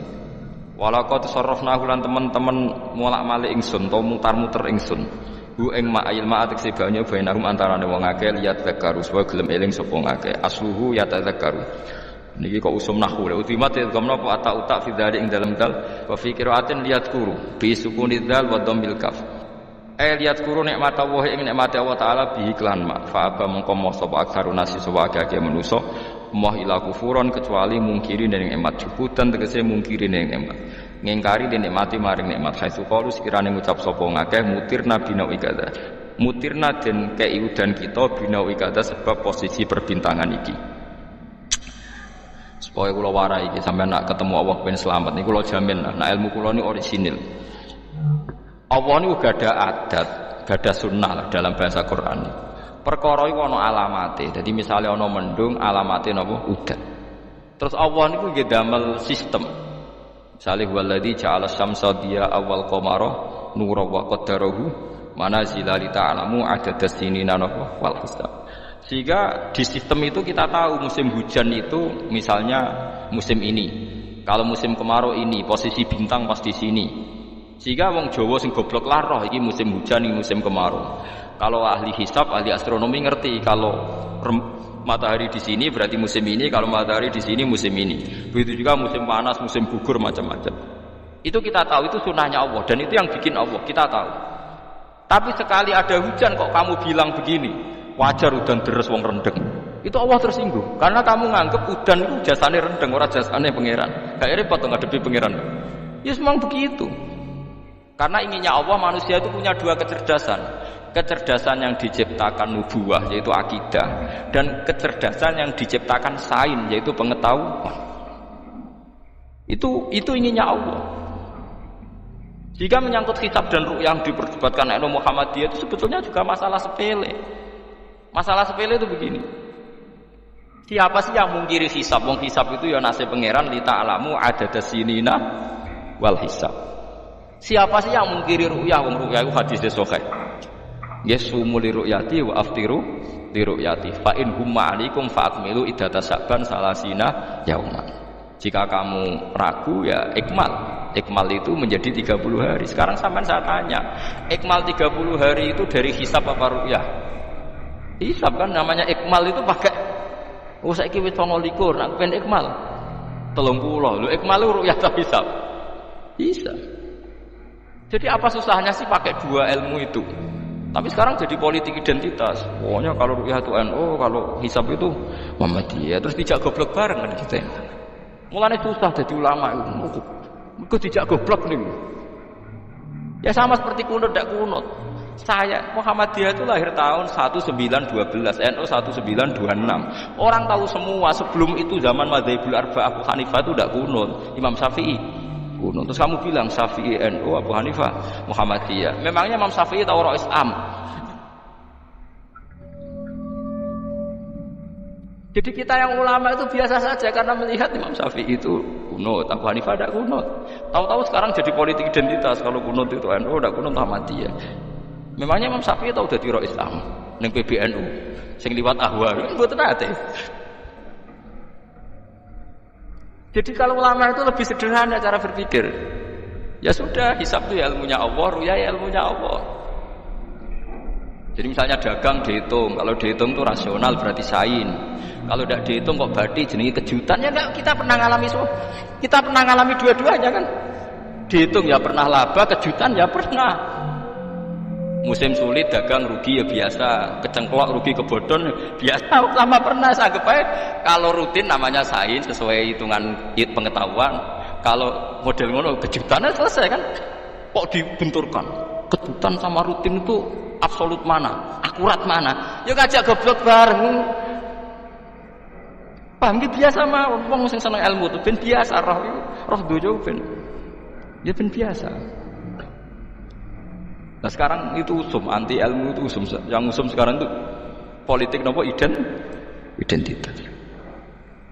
[SPEAKER 1] Walaqad sarrafna lan teman-teman molak-malik ingsun to mutar-muter ingsun hu ing ma'il ma'atik sebanya bainahum antarane wong akeh liat zakaru supaya gelem eling sapa ngakeh asluhu ya tadzakaru niki kok usum nahwu la utimat gamna apa ata fi dzalik ing dalem dal wa fi qiraatin liat kuru bi sukuni dzal wa dhammil kaf liat kuru nikmat Allah ing nikmat Allah taala bi iklan ma fa apa mengko sapa aksarun nasi sapa akeh manusa moh ila kufuron kecuali mungkiri ning nikmat jubutan tegese mungkiri ning nikmat ngingkari ning nikmati maring nikmat khaisu qalu sekirane ngucap sapa ngakeh mutirna bina ikada mutirna den kei udan kita bina ikada sebab posisi perbintangan iki supaya kula warai iki sampeyan nak ketemu Allah ben selamat niku kula jamin nah ilmu kula ni orisinil Allah niku gada adat gada sunnah lah dalam bahasa Quran. Perkara iku ana alamate. Dadi misale ana mendung, alamate napa? Udan. Terus Allah niku nggih damel sistem. Misale waladzi ja'ala syamsa diya awal qamara nura wa qaddarahu manazila li ta'lamu adadas sinina napa wal hisab. Sehingga di sistem itu kita tahu musim hujan itu misalnya musim ini. Kalau musim kemarau ini, posisi bintang pas di sini. Sehingga wong Jawa sing goblok lah roh iki musim hujan, iki musim kemarau. Kalau ahli hisab, ahli astronomi ngerti kalau matahari di sini berarti musim ini, kalau matahari di sini musim ini. Begitu juga musim panas, musim gugur macam-macam. Itu kita tahu, itu sunahnya Allah dan itu yang bikin Allah, kita tahu. Tapi sekali ada hujan kok kamu bilang begini, wajar udan deres wong rendeng. Itu Allah tersinggung karena kamu nganggep udan itu jasane rendeng, ora jasane pangeran. Gak repot ngadepi pangeran. Ya memang begitu. Karena inginnya Allah manusia itu punya dua kecerdasan. Kecerdasan yang diciptakan nubuwah yaitu akidah, dan kecerdasan yang diciptakan sains yaitu pengetahuan. Itu inginnya Allah. Jika menyangkut kitab dan ruh yang diperdebatkan oleh Muhammadiyah itu sebetulnya juga masalah sepele. Masalah sepele itu begini. Siapa sih yang mungkiri hisab? Wong hisab itu ya nasib pangeran li ta'lamu adada sinina wal hisab. Siapa sih yang mungkiri ru'yah? Wong ru'yah itu hadis sahih. Yasumu li ru'yati wa aftiru li ru'yati. Fa in humma 'alaikum fa'akmilu iddata sa'ban salasina yauman. Jika kamu ragu ya ikmal. Ikmal itu menjadi 30 hari. Sekarang sampean saya tanya, ikmal 30 hari itu dari hisab apa ru'yah? Hisab kan namanya ikmal itu pakai saiki wis 29 nak ben ikmal 30. Lho ikmal itu ru'yah ta hisab? Bisa. Jadi apa susahnya sih pakai dua ilmu itu? Tapi sekarang jadi politik identitas. Pokoknya kalau ru'yah itu NU, kalau hisab itu Muhammadiyah. Terus dijak goblok bareng kan kita. Mulane susah jadi ulama itu. Kok dijak goblok nih. Ya sama seperti kunut ndak kunut. Saya Muhammadiyah itu lahir tahun 1912, NU 1926. Orang tahu semua sebelum itu zaman Madzhabul Arba'ah Abu Hanifah itu ndak kunut, Imam Syafi'i kunut. Terus kamu bilang Syafi'i NU, Abu Hanifah Muhammadiyah. Memangnya Imam Syafi'i tahu Rois Am? Jadi kita yang ulama itu biasa saja karena melihat Imam Syafi'i itu kunut, Abu Hanifah tidak kunut. Tahu-tahu sekarang jadi politik identitas kalau kunut itu NU, tidak kunut Ahmadiyah. Memangnya Imam Syafi'i tahu jadi Rois Islam neng PBNU, sing liwat ahwal, mboten ate. Jadi kalau ulama itu lebih sederhana cara berpikir. Ya sudah, hisab itu ya ilmunya Allah, ruya ya ilmunya Allah. Jadi misalnya dagang dihitung, kalau dihitung itu rasional berarti sain. Kalau tidak dihitung kok berarti jenenge kejutan. Ya enggak, kita pernah ngalami semua. Kita pernah ngalami dua-duanya kan. Dihitung ya pernah laba, kejutan ya pernah. Musim sulit dagang rugi ya biasa, kecengklok rugi kebodhon biasa, lama pernah sanggup aja. Kalau rutin namanya sain sesuai hitungan pengetahuan. Kalau model ngono kejutannya selesai kan. Kok dibenturkan? Kejutan sama rutin itu absolut mana? Akurat mana? Ya ngajak goblok bareng. Paham ki biasa mah wong sing seneng ilmu tuh ben biasa roh dojo ben. Ya ben biasa. Nah sekarang itu usum, anti ilmu itu usum. Yang usum sekarang itu politik nopo identitas.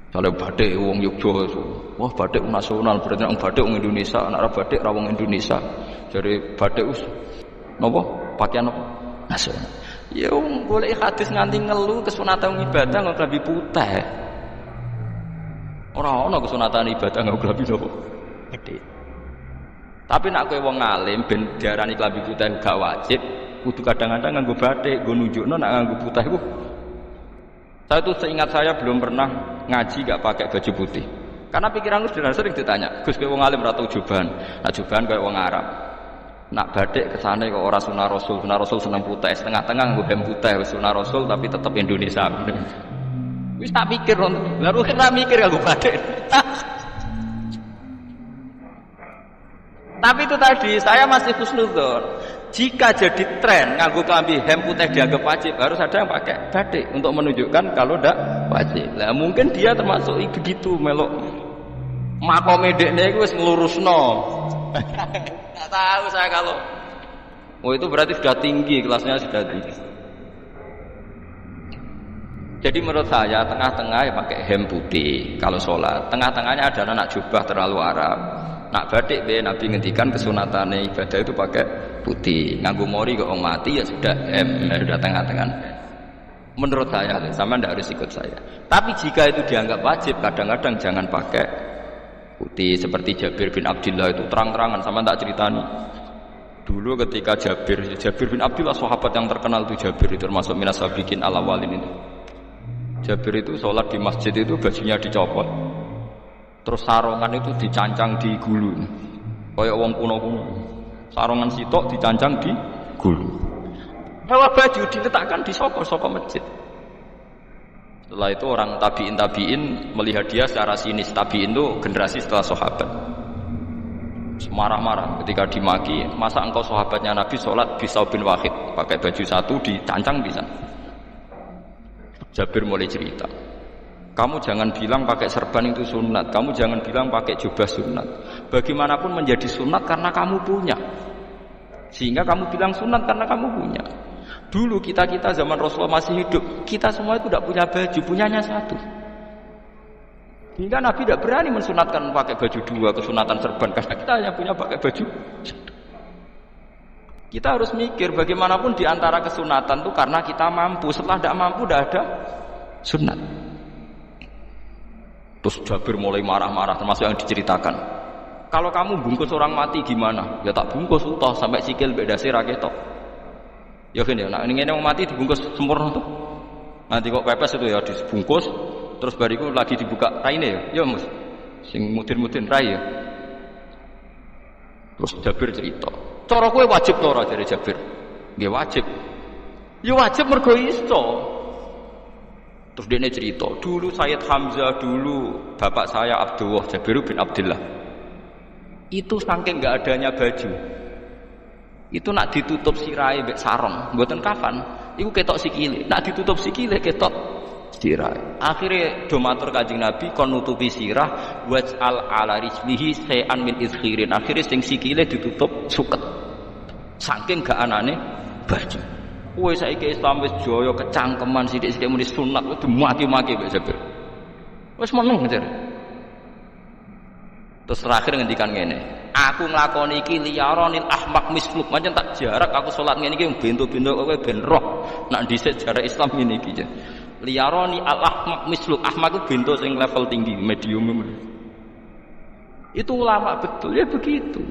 [SPEAKER 1] Kalau batik wong Yogyakarta, wah batik nasional berarti wong batik wong Indonesia, anak batik ra wong Indonesia. Jadi batik nopo pakaian nopo nasional. Ya wong golek hadis nganti ngelu kesunatan ibadah nggo klambi putih. Ora ana kesunatan ibadah nggo klambi nopo? Batik. Tapi nak kowe wong alim ben diarani klambi putih gak wajib, kudu kadang-kadang nganggo batik, nggo nunjukno nak nganggo putih iku. Saya itu seingat saya belum pernah ngaji gak pakai baju putih. Karena pikiranku sering ditanya, Gus kowe wong alim ora tau jubahan. Nak jubahan koyo wong Arab. Nak batik kesane kok ora sunah Rasul seneng putih, setengah-tengah nggo hem putih sunah Rasul tapi tetep Indonesia. Wis tak pikir lha ruhen tak mikir nggo batik. Tapi itu tadi saya masih husnudzon. Jika jadi tren nganggo klambi hem putih dianggap wajib, harus ada yang pakai batik untuk menunjukkan kalau ndak wajib. Nah, mungkin dia termasuk begitu melok makome dekne iku wis nglurusno. Enggak tahu saya kalau itu berarti sudah tinggi, kelasnya sudah tinggi. Jadi menurut saya tengah-tengah ya pakai hem putih kalau sholat. Tengah-tengahnya ada anak jubah terlalu Arab. Nak batik be Nabi ngendikan kesunatane ibadah itu pakai putih. Nganggo mori kok orang mati ya sudah sudah tengah-tengah. Menurut saya, sama ndak harus ikut saya. Tapi jika itu dianggap wajib, kadang-kadang jangan pakai putih. Seperti Jabir bin Abdullah itu terang-terangan, sama tak ceritani. Dulu ketika Jabir bin Abdullah sahabat yang terkenal itu Jabir itu termasuk minas sabiqin al-awwalin itu. Jabir itu sholat di masjid itu bajunya dicopot. Terus sarongan itu dicancang di gulu. Kayak wong kuno-kuno. Sarongan sitok dicancang di gulu. Bawa baju diletakkan di soko masjid. Setelah itu orang tabiin melihat dia secara sinis. Tabiin itu generasi setelah sahabat. Marah-marah ketika dimaki, masa engkau sahabatnya Nabi sholat bisaubin wahid, pakai baju satu dicancang bisa. Jabir mulai cerita, kamu jangan bilang pakai serban itu sunat, kamu jangan bilang pakai jubah sunat. Bagaimanapun menjadi sunat karena kamu punya, sehingga kamu bilang sunat karena kamu punya. Dulu kita zaman Rasulullah masih hidup, kita semua itu tidak punya baju, punyanya satu. Hingga Nabi tidak berani mensunatkan pakai baju dua, kesunatan serban, karena kita hanya punya pakai baju. Kita harus mikir bagaimanapun di antara kesunatan itu karena kita mampu. Setelah tidak mampu tidak ada sunat. Terus Jabir mulai marah-marah, termasuk yang diceritakan. Kalau kamu bungkus orang mati gimana? Ya tak bungkus utuh sampai sikil beda sirah ketok. Ya kan ya, nah ini yang mati dibungkus sempurna tuh. Nanti kok pepes itu ya dibungkus. Terus bariku lagi dibuka raine ya mus, sing mudin-mudin rai ya. Terus Jabir cerita, cara kowe wajib to ora dari Jabir? Nggih wajib. Ya wajib mergo iso. Terus dia cerita, dulu Sayyid Hamzah, dulu bapak saya Abdullah Jabir bin Abdullah. Itu saking enggak adanya baju. Itu nak ditutup sirahe mbek sarung, mboten kafan, iku ketok sikile. Nak ditutup sikile ketok sirah. Akhirnya do matur Kanjeng Nabi kon nutupi sirah waj'al ala rijlihi shay'an min izkhirin. Akhirnya sing sikile ditutup suket. Saking gak anane baju. Kowe saiki Islam wis jaya kecangkeman sithik-sithik muni sunat kudu maki-maki mbek Jabir. Wis meneng jar. Terus terakhir ngendikan ngene, aku nglakoni iki liyaronil ahmaq misluk, pancen tak jarak aku salat ngene iki bento-bento kowe ben roh. Nak dhisik jarak Islam ngene iki. Liyaroni al-ahmaq misluk. Ahmaq itu bento sing level tinggi, medium. Itu ulama betul ya begitu.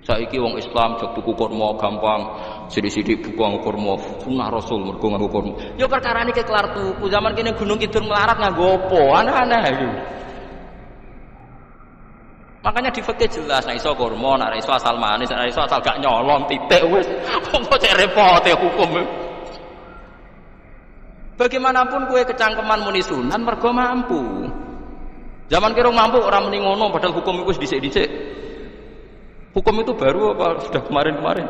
[SPEAKER 1] Saiki wong Islam jek tuku kurma gampang, sithik-sithik buku kurma sunah Rasul mergo nganggo kurma. Ya perkara niki kelar tuku. Zaman kene Gunung Kidul melarat nganggo apa? Aneh-aneh iki. Makanya di fikih jelas nek iso kurma, nek iso asal manis, nek iso asal gak nyolong titik wis. Kok cek repote hukum. Bagaimanapun kue kecangkeman muni sunan mergo mampu. Zaman kira mampu orang muni ngono padahal hukum itu dhisik-dhisik. Hukum itu baru apa sudah kemarin-kemarin?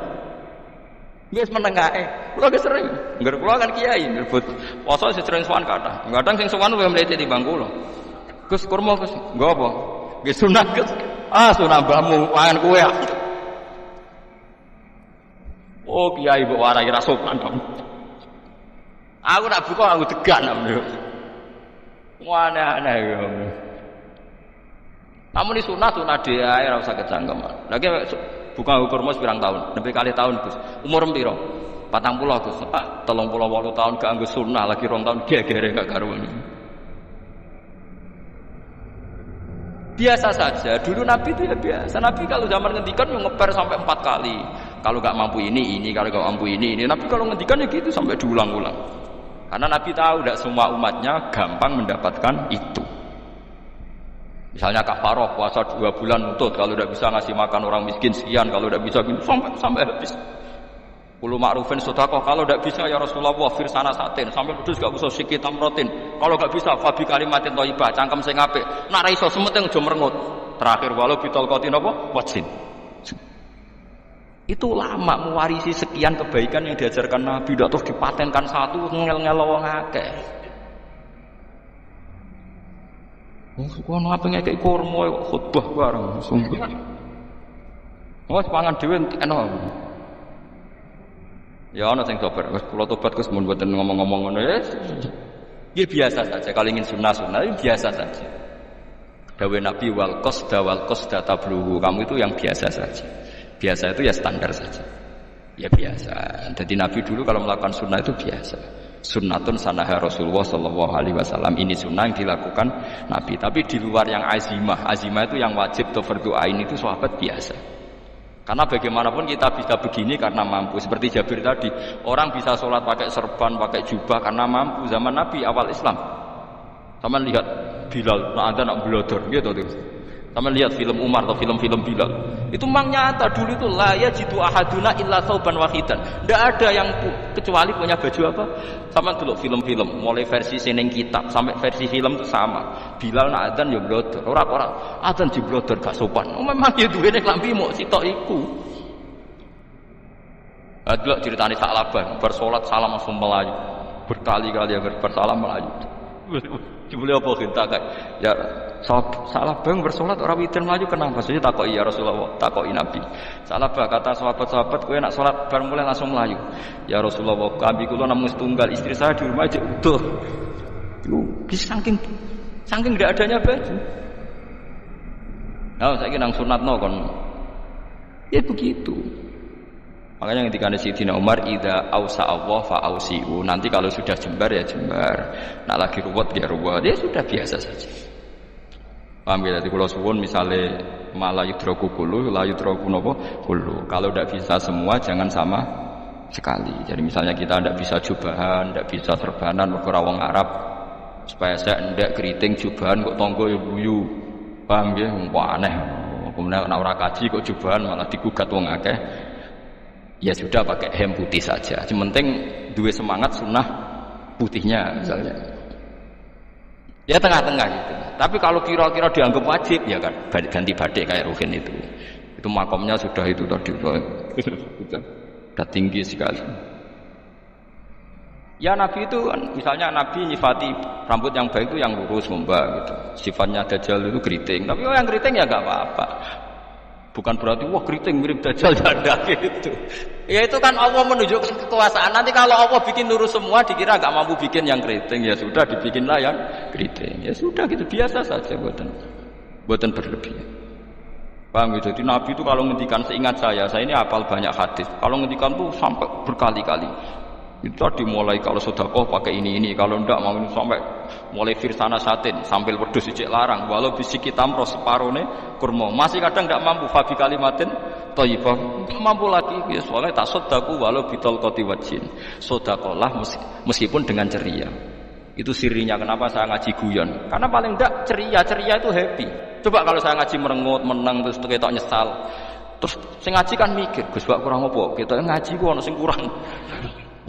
[SPEAKER 1] Wis menengae. Kula ge sering. Ngger kula kan kiai ngerbut poso sering sowan kathah. Kadang sing sowan luwih mlete timbang kula. Gus kurma Gus, nggo apa? Nggih sunat Gus. Ah sunah mbahmu pangan kowe. Oh kiai mbok warai ra sopan. Aku nak buka aku tegan namanya. Aneh-aneh ya. Namun ini sunah dia ora usah kecangkeman. Lagi buka kurma pirang tahun, lebih kali tahun Gus. Umur piro? 40 Gus. 38 tahun gak anggo sunah lagi 2 tahun gegere gak karuan. Biasa saja. Dulu Nabi itu ya biasa. Nabi kalau zaman ngendikan yang ngeper sampai 4 kali. Kalau gak mampu ini, kalau gak mampu ini. Nabi kalau ngendikan ya gitu sampai diulang-ulang. Karena Nabi tahu tidak semua umatnya gampang mendapatkan itu. Misalnya kafaroh puasa 2 bulan nutut, kalau tidak bisa ngasih makan orang miskin sekian, kalau tidak bisa gitu sampai habis. Kulo ma'rufin sedekah, kalau tidak bisa ya Rasulullah firsana satin, sampai kudus gak usah sikit tamrotin. Kalau gak bisa fabi kalimatin thayyibah, cangkem sing apik. Nek ra iso semeteng aja merengut. Terakhir walau bitolqatin apa? Wajin. Itu lama mewarisi sekian kebaikan yang diajarkan Nabi, tidak terus dipatenkan satu ngel-ngel wong akeh. Kono apa ngekek kurma khutbah bareng sungguh. Wes pangan dhewe entekno. Ya ana sing tobat, wis kula tobat Gus mun mboten ngomong-ngomong ngono ya. Ya biasa saja kalau ingin sunnah-sunnah biasa saja. Dawe Nabi wal qasda tabluhu, kamu itu yang biasa saja. Biasa itu ya standar saja. Ya biasa. Jadi Nabi dulu kalau melakukan sunnah itu biasa. Sunnatun sanaha Rasulullah sallallahu alaihi wasallam. Ini sunnah yang dilakukan Nabi. Tapi di luar yang azimah itu yang wajib atau fardhu ain itu sahabat biasa. Karena bagaimanapun kita bisa begini karena mampu. Seperti Jabir tadi, orang bisa sholat pakai serban, pakai jubah karena mampu. Zaman Nabi awal Islam. Sama lihat Bilal, nak ada nak blodor gitu tuh. Sama lihat film Umar atau film-film Bilal.
[SPEAKER 2] Itu memang nyata dulu itu la yajidu ahaduna illa thawban wahidan. Tidak ada yang kecuali punya baju apa? Sama dulu film-film, mulai versi seneng kitab sampai versi film itu sama. Bilal nak adzan ya blodor, ora adzan diblodor gak sopan. Memang ya duwene klambi mok sitok iku. Adlok ceritane Sa'labah bersolat salam langsung melayu. Berkali-kali agar bersalam melayu. Jebule apa kita kayak ya Sa'labah bersolat orang witir melayu kenapa? Saya takoki ya Rasulullah, takoki Nabi. Sa'labah kata sahabat-sahabat kowe nak salat bar mulai langsung melayu. Ya Rasulullah, kami kula namung setunggal, istri saya di rumah aja utuh. Itu saking tidak adanya baju. Nah, saiki nang sunatno kon. Ya begitu. Makanya ketika Sayyidina Umar idza ausa Allah fa ausiu. Nanti kalau sudah jembar ya jembar. Nak lagi ruwet ya ruwet. Ya sudah biasa saja. Paham ya? Jadi kalau suwun misalnya malah yudroku kulu, la yudroku nopo kulu. Kalau tidak bisa semua jangan sama sekali. Jadi misalnya kita tidak bisa jubahan, tidak bisa serbanan mergo wong Arab. Supaya saya tidak keriting jubahan kok tonggo ya buyu. Paham ya? Wah aneh. Kemudian nek ora kaji kok jubahan malah digugat wong akeh. Ya sudah pakai hem putih saja. Yang penting dua semangat sunnah putihnya misalnya. Ya tengah-tengah gitu. Tapi kalau kira-kira dianggap wajib ya kan ganti batik kayak Ruhin itu. Itu makomnya sudah itu tadi sudah tinggi sekali. Ya Nabi itu kan misalnya Nabi nyifati rambut yang baik itu yang lurus membak gitu. Sifatnya Dajjal itu keriting. Tapi yang keriting ya enggak apa-apa. Bukan berarti wah keriting mirip Dajjal janda gitu. Ya itu kan Allah menunjukkan kekuasaan. Nanti kalau Allah bikin lurus semua dikira enggak mampu bikin yang keriting, ya sudah dibikinlah yang keriting. Ya sudah gitu biasa saja buatan berlebihan. Paham gitu. Jadi Nabi itu kalau ngendikan seingat saya ini hafal banyak hadis. Kalau ngendikan tuh sampai berkali-kali. Itu dimulai kalau sedekah pakai ini, kalau ndak mau sampai mulai firsana satin sambil wedhus ijek larang walau bisiki tamro separone kurma masih kadang ndak mampu fabi kalimatin thayyibah ndak mampu lagi ya soalnya tak sedekah walau bitol qati wajin sedekahlah meskipun dengan ceria. Itu sirinya kenapa saya ngaji guyon karena paling ndak ceria itu happy. Coba kalau saya ngaji merengut menang terus ketok nyesal terus sing ngaji kan mikir Gus bak kurang apa kita ngaji ku ono sing kurang.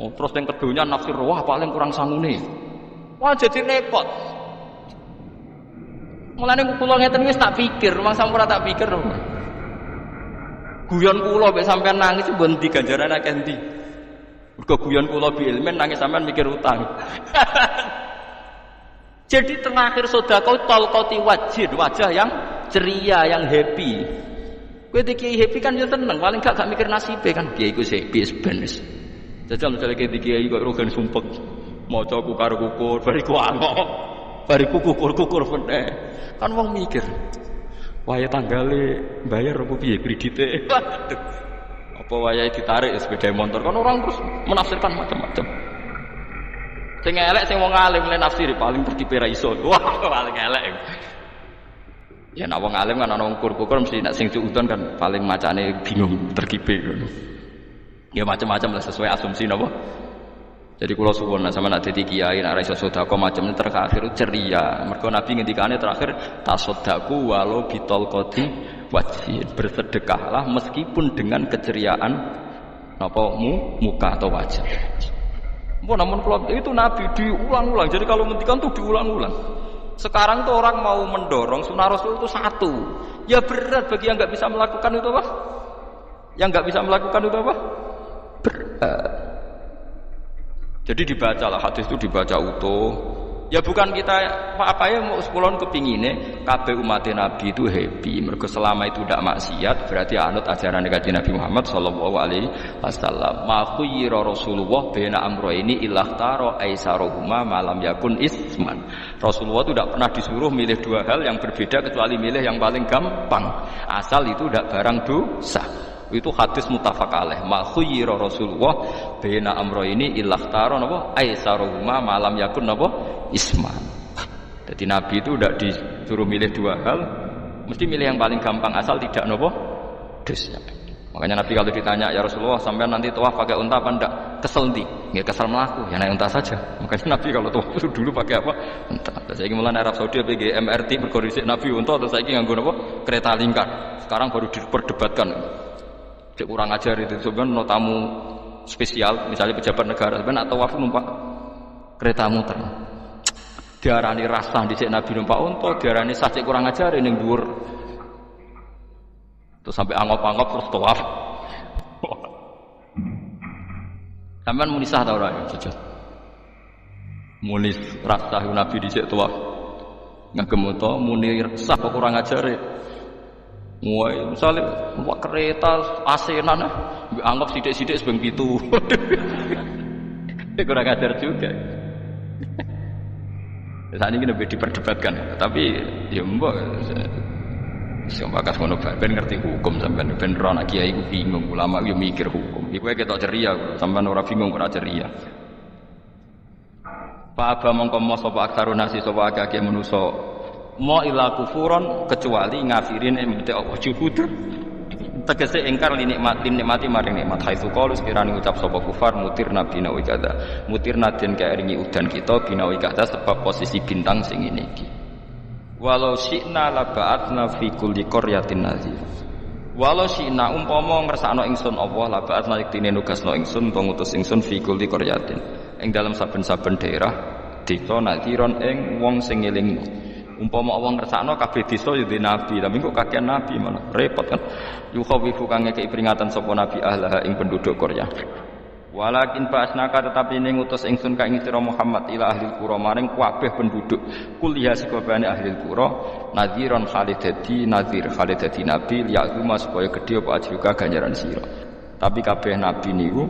[SPEAKER 2] Oh, terus yang keduanya nafsir wah paling kurang sangune. Wah jadi repot. Mulane kula ngeten wis tak pikir, rumang sampun tak pikir. Guyon kula mek sampean nangis mbon ndi ganjaran akeh ndi. Mergo guyon kula bi ilmen nangis sampean mikir utang. Jadi terakhir sedekah talqati wajah yang ceria, yang happy. Kowe iki happy kan yo tenang, paling gak mikir nasibe kan. Kiai iku happy sebenes. Jajal misalnya kayak Kiai kok Rugen sumpek maca kukar kukur bariku angok bariku kukur meneh kan wong mikir wayahe tanggale bayar apa piye kredite apa wayahe ditarik sepeda motor kan orang terus menafsirkan macam-macam sing elek sing wong alim le nafsir paling tertipe ra iso wah paling elek ya nek wong alim kan ana wong kukur mesti nek sing cuudan kan paling macane bingung terkipe ngono. Ya macam-macam lah sesuai asumsi napa. Jadi kula suwun sama nak dadi kiai nek ra iso sedekah macamnya terakhir ceria. Mergo Nabi ngendikane terakhir tasaddaku walau bitol qati wajhin. Bersedekahlah meskipun dengan keceriaan napa muka atau wajah. Namun kalau itu Nabi diulang-ulang. Jadi kalau ngendikan tuh diulang-ulang. Sekarang tuh orang mau mendorong sunnah Rasul itu satu. Ya berat bagi yang enggak bisa melakukan itu apa? Yang enggak bisa melakukan itu apa? Jadi dibacalah hadis itu dibaca utuh. Ya bukan kita apa ya mau sekulon kepingine kabeh umat Nabi itu happy. Mergo selama itu tidak maksiat berarti anut ajaran Kanjeng Nabi Muhammad sallallahu alaihi wasallam. Ma khuyira Rasulullah baina amrayni ilakhtara aisaruhuma malam yakun isman. Rasulullah itu tidak pernah disuruh milih dua hal yang berbeda kecuali milih yang paling gampang. Asal itu tidak barang dosa. Itu hadis muttafaq alaih. Ma khuyira Rasulullah baina amrayni ilakhtara napa aisaruhuma malam yakun napa isman. Jadi Nabi itu tidak disuruh milih dua hal, mesti milih yang paling gampang asal tidak napa dosa. Makanya Nabi kalau ditanya, ya Rasulullah sampean nanti tawaf pakai unta apa enggak? Kesel ndi? Nggih kesel melaku, ya naik unta saja. Makanya Nabi kalau tawaf itu dulu pakai apa? Unta. Terus saiki mulai Arab Saudi PG MRT berkoordinasi Nabi unta terus saiki nganggo apa? Kereta lingkar. Sekarang baru diperdebatkan. Cek kurang ajar itu sebenarnya no tamu spesial, misalnya pejabat negara sebenarnya tawaf numpak kereta muter. Diarani rasa dhisik Nabi numpak unta, diarani sacik kurang ajar ning dhuwur. Terus sampai angop-angop terus tawaf. Sampeyan muni sah ta ora ya jujur. Muni rasa Nabi dhisik tawaf. Ngagem unta muni sah kok kurang ajar. Wah, misalnya numpak kereta asenan anggap sithik-sithik sebeng pitu. Kurang ajar juga. Saat ini lebih diperdebatkan, tapi ya mbok siapa bakas ngono ben ngerti hukum sampean ben ora anak kiai ku bingung, ulama yo mikir hukum. Iku ketok ceria, sampean ora bingung ora ceria. Pak Aba mongko mo sapa aksarun nasi sapa akeh manusa mau ila kufuron kecuali ngafirin emte Allah juhud tegese ingkar nikmati maring nikmat haitsu qalu sekirane ucap sapa kufar mutir nabi nawi kada mutirna den kaeringi udan kita binawi kada sebab posisi bintang sing ngene iki walau syi'na la ba'atna fi kulli qaryatin nazir walau syi'na umpama ngersakno ingsun Allah la ba'atna yektine nugasno ingsun utawa ngutus ingsun fi kulli qaryatin ing dalam saben-saben daerah desa naziron ing wong sing ngelingno umpama wong ngersakno kabeh desa ya nabi tapi kok kakean nabi malah repot kan yukhawifu kang ngekeki peringatan sapa nabi ahlaha ing penduduk Qaryah walakin ba'asnaka tetapi ning ngutus ingsun ka ing sira Muhammad ila ahli qura maring kabeh penduduk kuliah sakabehane ahli qura nadhiron khalidati nadhir khalidati nabi liya'zuma supaya gedhe apa ajuka ganjaran sira tapi kabeh nabi niku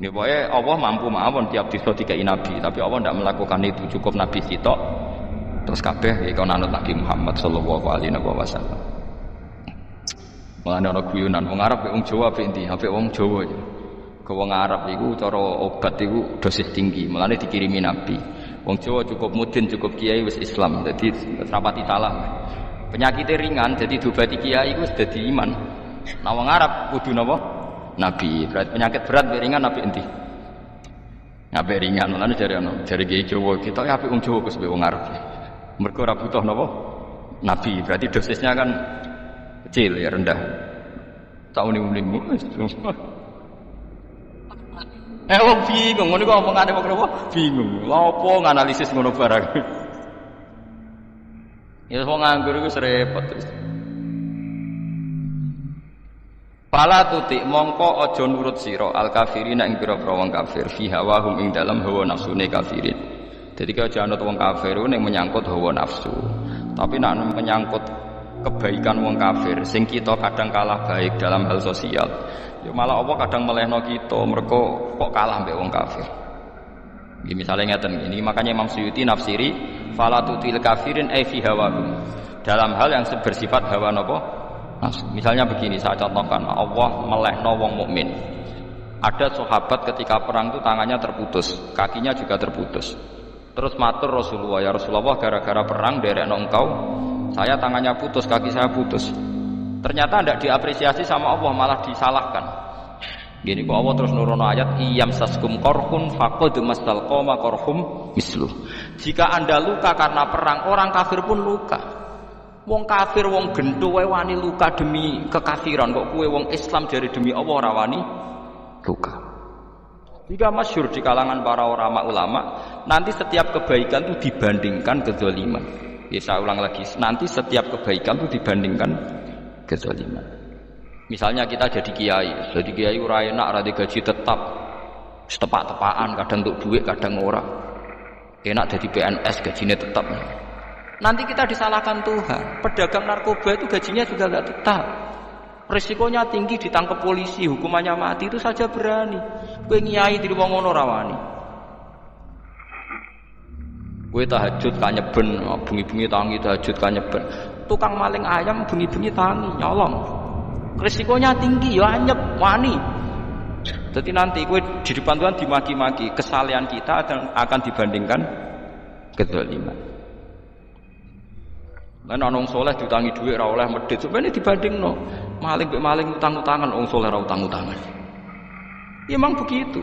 [SPEAKER 2] nggih pokoke Allah mampu mawon tiap desa dikai nabi tapi Allah ndak melakukan itu cukup nabi sitok terus kabeh iki ana Nabi Muhammad sallallahu alaihi wasallam. Mulane ana guyonan wong Arab wong Jawa apik endi? Apik wong Jawa. Ke wong Arab iku cara obat iku dosis tinggi. Mulane dikirimi Nabi. Wong Jawa cukup mudin, cukup kiai wis Islam. Dadi rapati salah. Penyakitnya ringan jadi diobati kiai iku wis dadi iman. Nah wong Arab kudu napa? Nabi. Berarti penyakit berat ringan apik endi? Apik ringan. Mulane jare kiai Jawa kita apik wong Jawa Gus wong Arab. Mergo ora butuh napa? Nabi, berarti dosisnya kan kecil ya rendah. Tauni-unimu. Wong bingung ngono kok omongane kok kenapa? Bingung. Lha opo nganalisis ngono barang. Ya wong nganggur iku repot terus. Pala tutik mongko aja nurut sira al kafirina ing pira-pira wong kafir fi hawahum ing dalam hawa nafsune kafirin. Jadi kalau jangan ada wong kafir yang menyangkut hawa nafsu, tapi nak menyangkut kebaikan wong kafir, sing kita kadang kalah baik dalam hal sosial, ya malah Allah kadang melehno kita, mereka kok kalah mbek wong kafir. Ini misalnya ngeten ini, makanya Imam Suyuti nafsiri, falatutil kafirin fi hawahum, dalam hal yang bersifat hawa napa? Nafsu. Misalnya begini, saya contohkan, Allah melehno wong mukmin. Ada sahabat ketika perang itu tangannya terputus, kakinya juga terputus. Terus matur Rasulullah, ya Rasulullah gara-gara perang derekno engkau, saya tangannya putus, kaki saya putus. Ternyata tidak diapresiasi sama Allah, malah disalahkan. Gini kok Allah terus nurono ayat iyam saskum korhun faqad mastalqama korhum misluh. Jika Anda luka karena perang, orang kafir pun luka. Wong kafir wong gendho wae wani luka demi kekafiran, kok kowe wong Islam jare demi Allah ora wani luka. Jika masyhur di kalangan para ulama, nanti setiap kebaikan itu dibandingkan kezaliman. Ya saya ulang lagi, nanti setiap kebaikan itu dibandingkan kezaliman. Misalnya kita jadi kiai ora enak, ora gaji tetap, setepak-tepakan, kadang untuk duit, kadang ora. Enak jadi PNS, gajinya tetap. Nanti kita disalahkan Tuhan. Pedagang narkoba itu gajinya juga enggak tetap. Risikonya tinggi, ditangkap polisi, hukumannya mati, itu saja berani. Kowe nyai di wong ngono ra wani. Kowe tahajud kanyeben, bengi-bengi tangi tahajud kanyeben. Tukang maling ayam bengi-bengi tangi nyolong. Risikonya tinggi ya anyep wani. Jadi nanti kowe di depan Tuhan dimaki-maki, kesalehan kita akan dibandingkan kezaliman. Lan ana wong saleh diutangi dhuwit ora oleh medhit, sampeyan dibandingno. Maling mbek maling utang-utangan, wong saleh ora utang-utangan. Ya memang begitu.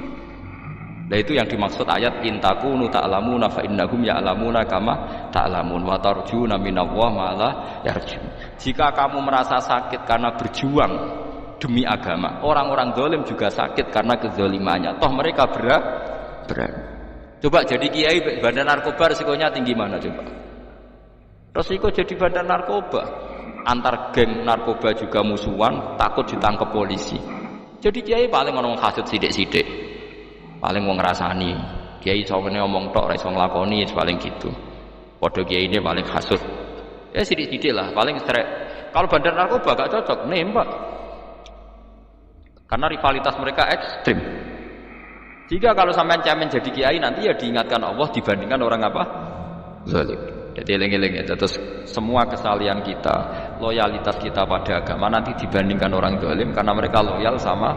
[SPEAKER 2] Nah itu yang dimaksud ayat intakunu ta'lamuna fa innahum ya'lamuna kama ta'lamun wa tarjuna minallah ma la yarjun. Jika kamu merasa sakit karena berjuang demi agama, orang-orang zalim juga sakit karena kezalimannya. Toh mereka berat. Coba jadi kiai bandar narkoba resikonya tinggi mana coba? Resiko jadi bandar narkoba, antar geng narkoba juga musuhan, takut ditangkap polisi. Jadi kiai paling ngomong hasud sidik-sidik. Paling wong ngrasani kiai sawene ngomong tok ora iso nglakoni paling gitu. Padha kiai ini paling hasud. Ya sithik-sithik lah, paling strek. Kalau bandar narkoba gak cocok nembak. Karena rivalitas mereka ekstrim. Jika kalau sampean cemen jadi kiai nanti ya diingatkan Allah dibandingkan orang apa? Zalim. Jadi eling-eling ya. Terus semua kesalahan kita, loyalitas kita pada agama nanti dibandingkan orang zalim karena mereka loyal sama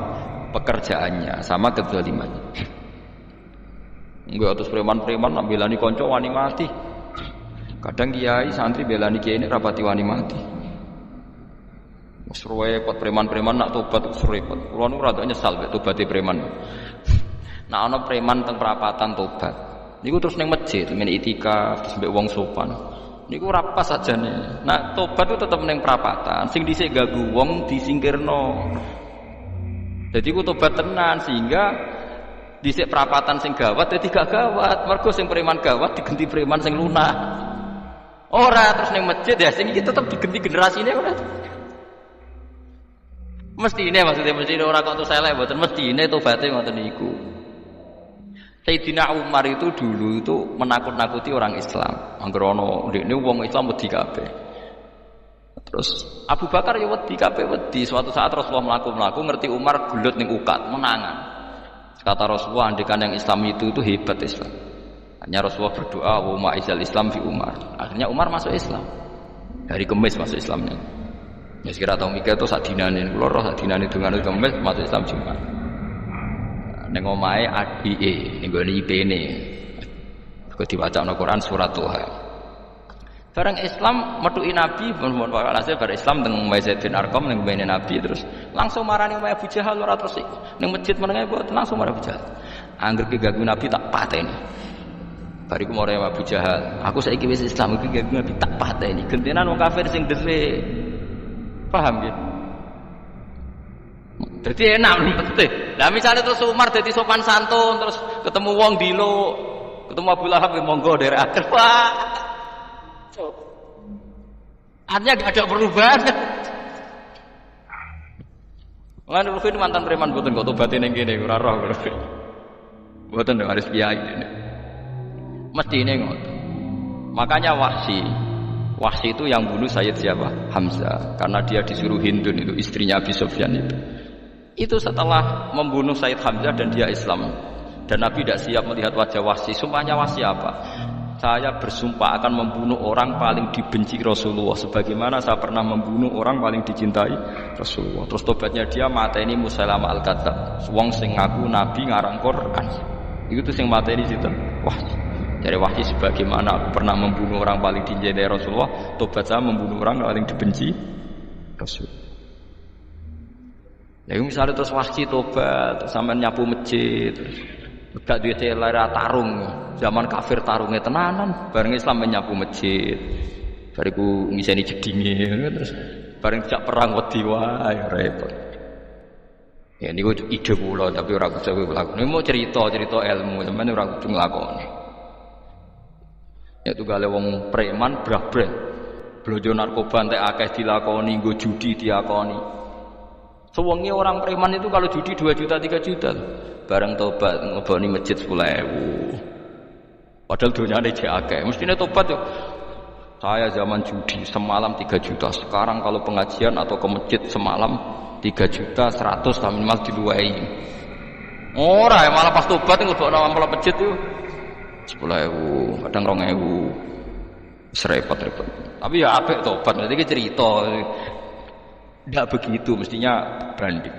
[SPEAKER 2] pekerjaannya, sama kezalimannya. Enggak terus preman-preman belani konco wani mati. Kadang kiai santri belani kiai ini rapati wani mati. Wis repot preman-preman nak tobat wis repot. Kulo nu rada nyesal mek tobaté preman. Nah ana preman teng perapatan tobat. Niku terus ning masjid men itikaf terus mbek wong sopan. Niku ora pas sajane. Nah tobat itu tetep ning perapatan. Sing dhisik ganggu wong disingkirno. Jadi ku tobat tenan sehingga dhisik perapatan sing gawat dadi gak gawat. Mergo sing preman gawat diganti preman sing lunak. Ora terus ning masjid ya sing iki tetep diganti generasine ora. Mestine maksudnya mestine ora kok entuk selek mboten mestine tobaté ngoten niku. Sayyidina Umar itu dulu itu menakut-nakuti orang Islam. Angger ana ndekne wong Islam wedi kabeh. Terus Abu Bakar ya wedi kabeh wedi. Suatu saat Rasulullah mlaku-mlaku ngerti Umar gelut ning ukat, menangan. Kata Rasulullah, andekan yang Islam itu hebat Islam. Hanya Rasulullah berdoa, wa ma'izal Islam fi Umar. Akhirnya Umar masuk Islam. Hari Kamis masuk Islamnya. Ya sekira tau mikir itu sak dinane, kula roh sak dinane dengan Kamis masuk Islam Jumat. Ning omahe adike, ning gone IP-ne. Kok diwacana Quran surat Toha. Barang Islam metuki Nabi, mohon walhasil barang Islam teng Zaid bin Arqam ning mbene Nabi terus langsung marani Abu Jahal ora terus ning masjid menenge buat langsung marani Abu Jahal. Angger keganggu Nabi tak pateni. Bariku marani Abu Jahal, aku saiki wis Islam iki keganggu Nabi tak pateni. Gentenan wong kafir sing dhewe. Paham nggih? Dadi enak mesti. Lah misale terus Umar dadi sopan santun terus ketemu wong dilo, ketemu Abu Lahab monggo derek akhir. Wah. Artinya gak ada perubahan. Lan Rufi mantan preman mboten kok tobaté ning kene ora roh kok. Mboten harus kiai ini. Mestine ngoten. Makanya Wahsy itu yang bunuh Sayyid siapa? Hamzah. Karena dia disuruh Hindun itu istrinya Abi Sufyan itu. Itu setelah membunuh Sayyid Hamzah dan dia Islam. Dan Nabi tidak siap melihat wajah Wahsy. Sumpahnya Wahsy apa? Saya bersumpah akan membunuh orang paling dibenci Rasulullah sebagaimana saya pernah membunuh orang paling dicintai Rasulullah. Terus tobatnya dia mateni Musailamah al-Kadzdzab, wong sing ngaku nabi ngarang Quran. Itu tuh sing mateni sinten? Wah, dari Wahsy sebagaimana aku pernah membunuh orang paling dicintai Rasulullah, tobat saya membunuh orang paling dibenci Rasulullah. Ya misalnya terus Wahsy tobat, sampai nyapu masjid, gak duwe selera tarung. Zaman kafir tarungnya tenanan, bareng Islam menyapu masjid. Bariku ngiseni jedinge terus bareng jak perang wedi wae repot. Ya niku ide kula tapi ora bisa kowe lakoni. Mau cerita ilmu, sampeyan ora kudu nglakoni. Ya tugale wong preman brah-breh. Blojo narkoba entek akeh dilakoni, nggo judi diakoni. Sewengi orang preman itu kalau judi 2 juta 3 juta. Bareng tobat ngeboni masjid 10.000. Padahal dunyane jek akeh. Mestine tobat yo. Saya zaman judi semalam 3 juta. Sekarang kalau pengajian atau ke masjid semalam 3 juta 100 minimal diluwei. Ora ya malah pas tobat nglebokno amplop masjid yo 10.000, kadang 2.000. Repot-repot. Tapi ya apik tobat. Berarti iki cerita. Tidak begitu mestinya berbanding.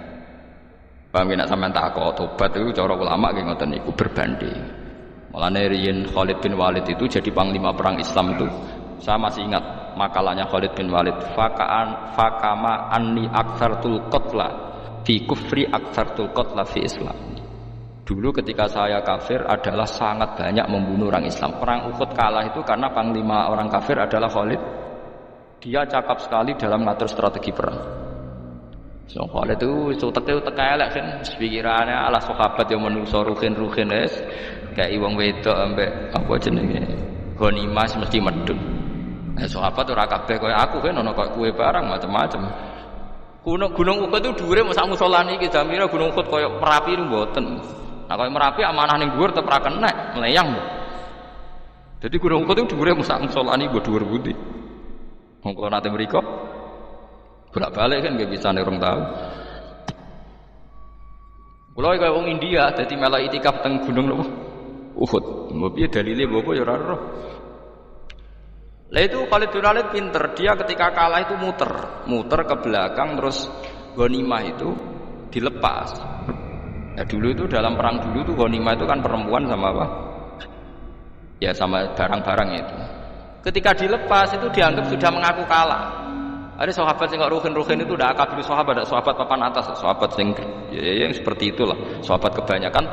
[SPEAKER 2] Paham nek sampean takok tobat itu cara ulama nggih ngoten niku berbanding. Mulane riyen Khalid bin Walid itu jadi panglima perang Islam itu saya masih ingat makalahnya Khalid bin Walid, fakama anni aktsartul qatla fi kufri aktsartul qatla fi Islam. Dulu ketika saya kafir adalah sangat banyak membunuh orang Islam. Perang Uhud kalah itu karena panglima orang kafir adalah Khalid. Dia cakap sekali dalam ngatur strategi perang. So Khalid itu utek elek kan pikirannya ala sahabat yang menungso ruhin es kayak wong wedok ambek apa jenenge ghanimah mesti medhun. Sahabat ora kabeh koyo aku kan ono koyo kue barang macam-macam. Gunung Uhud itu dhuwure mosok musolane iki jamira Gunung Uhud koyo Merapi itu mboten. Nah koyo Merapi amanah ning dhuwur tetep ra kenek, melayang. Jadi Gunung Uhud itu dhuwure mosok musolane mbok dhuwur pundi. Wong kula nate mriko bolak-balik kan nggak bisa nih orang tahu. Kalau kayak orang India, jadi malah itikaf teng gunung Uhud. Tapi dalilnya bapak ya raro. Lah itu Khalid bin Walid pinter. Dia ketika kalah itu muter ke belakang terus ghanimah itu dilepas. Ya dulu itu dalam perang dulu tuh ghanimah itu kan perempuan sama apa? Ya sama barang-barang itu. Ketika dilepas itu dianggap sudah mengaku kalah. Ada sahabat yang ruhin itu udah akabir sahabat, ada sahabat papan atas, sahabat yang seperti itulah. Sahabat kebanyakan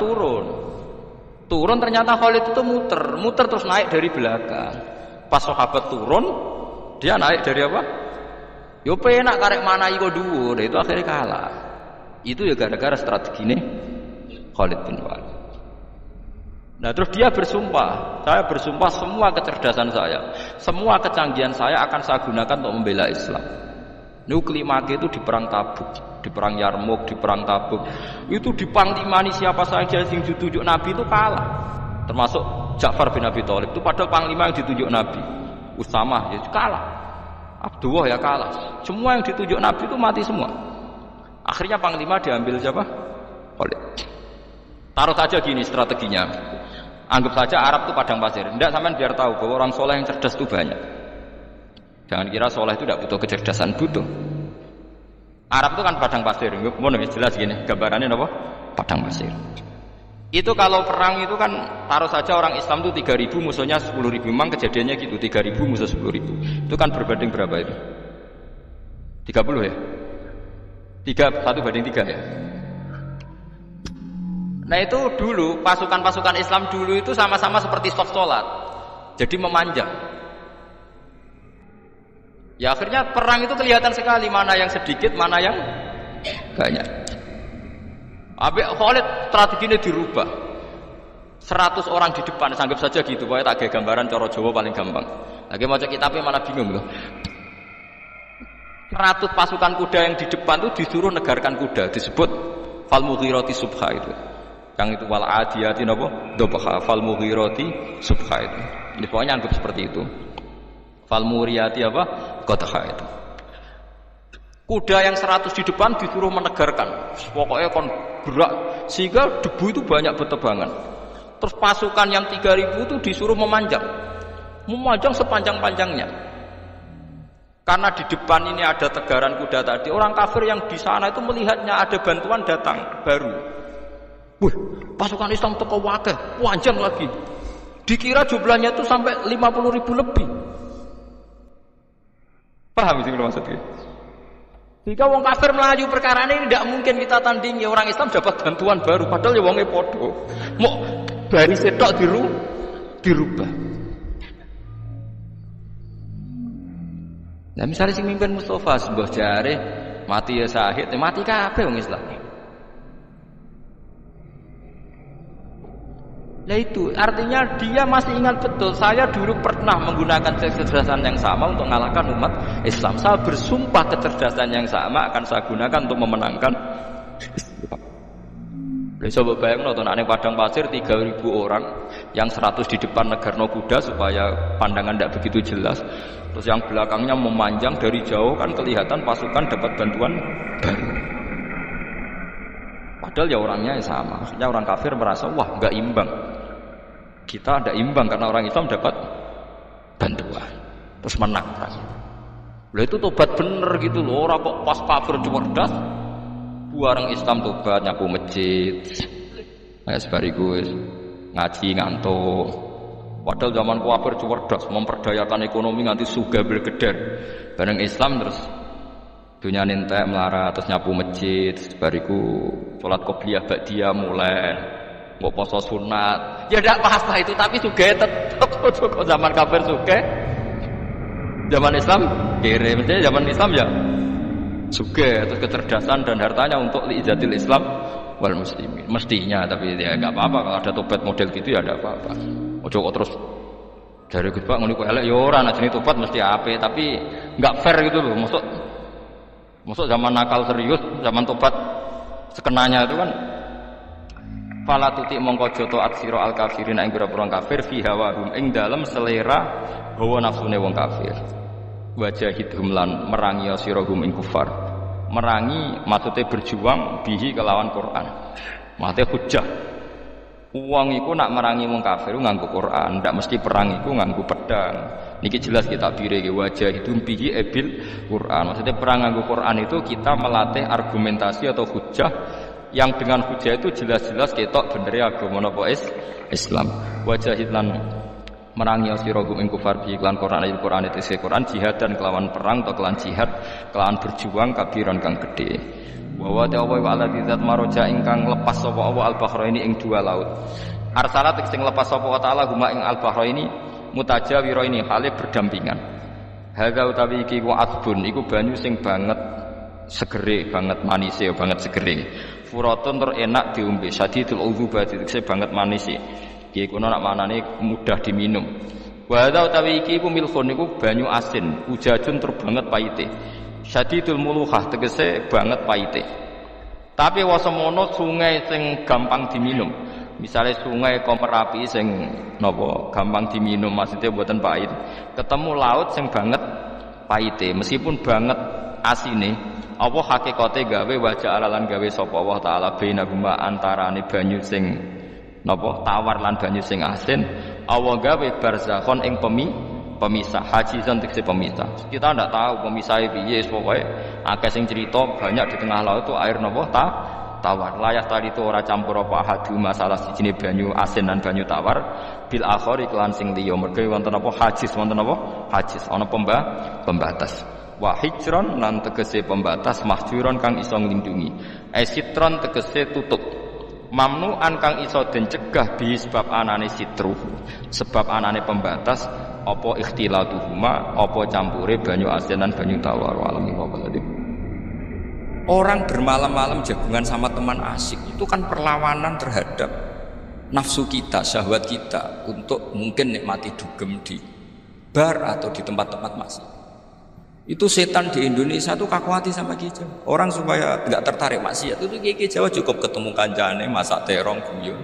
[SPEAKER 2] turun ternyata Khalid itu muter terus naik dari belakang. Pas sahabat turun, dia naik dari apa? Yo penak karek mana iko dhuwur, itu akhirnya kalah. Itu ya gara-gara strategi ini Khalid bin Walid. Nah terus dia bersumpah, saya bersumpah semua kecerdasan saya, semua kecanggihan saya akan saya gunakan untuk membela Islam. Nuklimake itu di perang Tabuk, di perang Yarmouk, di perang Tabuk, itu dipanglimani siapa saja yang ditunjuk Nabi itu kalah. Termasuk Ja'far bin Abi Thalib itu padahal panglima yang ditunjuk Nabi. Usamah ya kalah, Abdullah ya kalah. Semua yang ditunjuk Nabi itu mati semua. Akhirnya panglima diambil siapa? Khalid. Taruh saja gini strateginya. Anggap saja Arab itu padang pasir. Tidak sampean biar tahu bahwa orang soleh yang cerdas itu banyak. Jangan kira soleh itu tidak butuh kecerdasan, butuh. Arab itu kan padang pasir. Mau jelas gini, gambarannya apa? Padang pasir. Itu kalau perang itu kan taruh saja orang Islam itu 3.000 musuhnya 10.000. Memang kejadiannya gitu, 3.000 musuh 10.000. Itu kan berbanding berapa itu? 30 ya? 1 banding 3 ya? Nah itu dulu pasukan-pasukan Islam dulu itu sama-sama seperti saf salat. Jadi memanjang. Ya akhirnya perang itu kelihatan sekali mana yang sedikit, mana yang banyak. Habis Khalid strateginya dirubah. 100 orang di depan, anggap saja gitu. Pokoknya tak kayak gambaran cara Jawa paling gampang. Lagi mau cek kitabnya malah bingung loh. 100 pasukan kuda yang di depan itu disuruh negarkan kuda, disebut fal mughirati subha itu. Yang itu wal adiyati napa dhabha fal mughirati subha itu. Ini pokoknya anggap seperti itu. Fal muriyati apa? Qadha itu. Kuda yang 100 di depan disuruh menegarkan. Pokoknya kon gerak sehingga debu itu banyak bertebangan. Terus pasukan yang 3.000 itu disuruh memanjang. Memanjang sepanjang-panjangnya. Karena di depan ini ada tegaran kuda tadi, orang kafir yang di sana itu melihatnya ada bantuan datang baru. Wih, pasukan Islam teko wakeh, panjang lagi. Dikira jumlahnya itu sampai 50.000 lebih. Paham sih maksudnya? Jika wong kafir melaju perkara ini tidak mungkin kita tandingi. Orang Islam dapat bantuan baru, padahal ya wonge podo. Mau baris setok dirubah. Nah misalnya sing mimpin Mustafa sebuah jare mati ya syahid, mati kabeh wong Islam. Nah itu artinya dia masih ingat betul, saya dulu pernah menggunakan kecerdasan yang sama untuk mengalahkan umat Islam. Saya bersumpah kecerdasan yang sama akan saya gunakan untuk memenangkan Islam. Coba bayangkan nonton aneh padang pasir 3.000 orang, yang 100 di depan negarno kuda supaya pandangan tidak begitu jelas. Terus yang belakangnya memanjang dari jauh kan kelihatan pasukan dapat bantuan baru. Padahal ya orangnya sama. Akhirnya orang kafir merasa wah nggak imbang. Kita ada imbang karena orang Islam dapat bantuan. Terus menang. Lah itu tobat bener gitu loh. Orang kok pas kafir cerdas, orang Islam tobat nyapu masjid. Kayak sebariku ngaji ngantuk. Padahal zaman kafir cerdas, memperdayakan ekonomi nganti sugih bergeder. Bareng Islam terus dunia entek melarat, terus nyapu masjid, bariku salat qobliyah ba'diyah mulai, kok poso sunat. Ya ndak apa-apa itu, tapi sugih tetep kok zaman kafir sugih. Zaman Islam kere, mestinya zaman Islam ya sugih, terus kecerdasan dan hartanya untuk liizatil Islam wal muslimin. Mestinya, tapi ya enggak apa-apa kalau ada tobat model gitu ya enggak apa-apa. Ojo kok terus dari Gus Pak ngono kok elek ya ora, nek jenenge tobat mesti apik, tapi enggak fair gitu loh. Maksud zaman nakal serius, zaman tobat sekenanya itu kan fala tuti mongko joto aksira al kafirin ing pira-pira kafir fi hawahum ing dalem selera hawa nafsune wong kafir. Wajahidhum lan merangi sirahum ing kufar. Merangi maksudnya berjuang bihi kelawan Quran. Maksudnya hujjah. Uang iku nak merangi wong kafir nganggo Quran, ndak mesti perang iku nganggo pedang. Niki jelas kita bire ke wajah itu bihi ebil Quran. Maksudnya perang nganggo Quran itu kita melatih argumentasi atau hujjah yang dengan hujjah itu jelas-jelas ketok bener agama napa Islam. Wajahid lan merangi siragum ing kufar bi iklan Quran ayat Quran itu Quran jihad dan kelawan perang atau kelawan jihad kelawan berjuang kabiran kang gede. Wa ta'ala wa alladzi zat maroja ingkang lepas sapa Allah al-bahraini ing dua laut. Arsalat sing lepas sapa taala huma ing al-bahraini mutajawiraini hale berdampingan. Hadza utawi iki wa asbun iku banyu sing banget segere, banget manise, banget segere. Furatun tur enak diombe, sadidul udzubati tekse banget manise. Iki kono nak manane mudah diminum. Wa hadza utawi iki iku milkhun iku banyu asin, ujajun tur banget paite. Syadidul muluhah tegese banget paite. Tapi wasemono sungai sing gampang diminum. Misalnya sungai Komerapi sing napa gampang diminum maksudnya mboten pahit. Ketemu laut sing banget paite meskipun banget asine. Apa hakikate gawe wajah alalan gawe sapa Allah taala bainahuma antarane banyu sing napa tawar lan banyu sing asin. Allah gawe barzakhon ing pemisah hajizan tekse pemisah. Kita ndak tahu pemisahnya piye, pokoke akeh sing cerita banyak di tengah laut itu air napa tawar. Layak tadi itu ora campur apa hadu masalah sijine banyu asin dan banyu tawar bil akhir iklan sing liya mergo wonten apa hajiz wonten apa hajiz ana pembatas. Wa hijron lan tegese pembatas mahjuron kang iso nglindungi. Esitron tegese tutup. Mamnu'an kang iso den cegah bi sebab anane sitru. Sebab anane pembatas apa ikhtilatuhuma apa campure banyu asin dan banyu tawar walami waballahi. Orang bermalam-malam jagungan sama teman asik itu kan perlawanan terhadap nafsu kita, syahwat kita untuk mungkin nikmati dugem di bar atau di tempat-tempat maksiat. Itu setan di Indonesia tuh kakuati sama kita. Orang supaya nggak tertarik maksiat itu Ki Jawa cukup ketemu kancane masak terong guyon,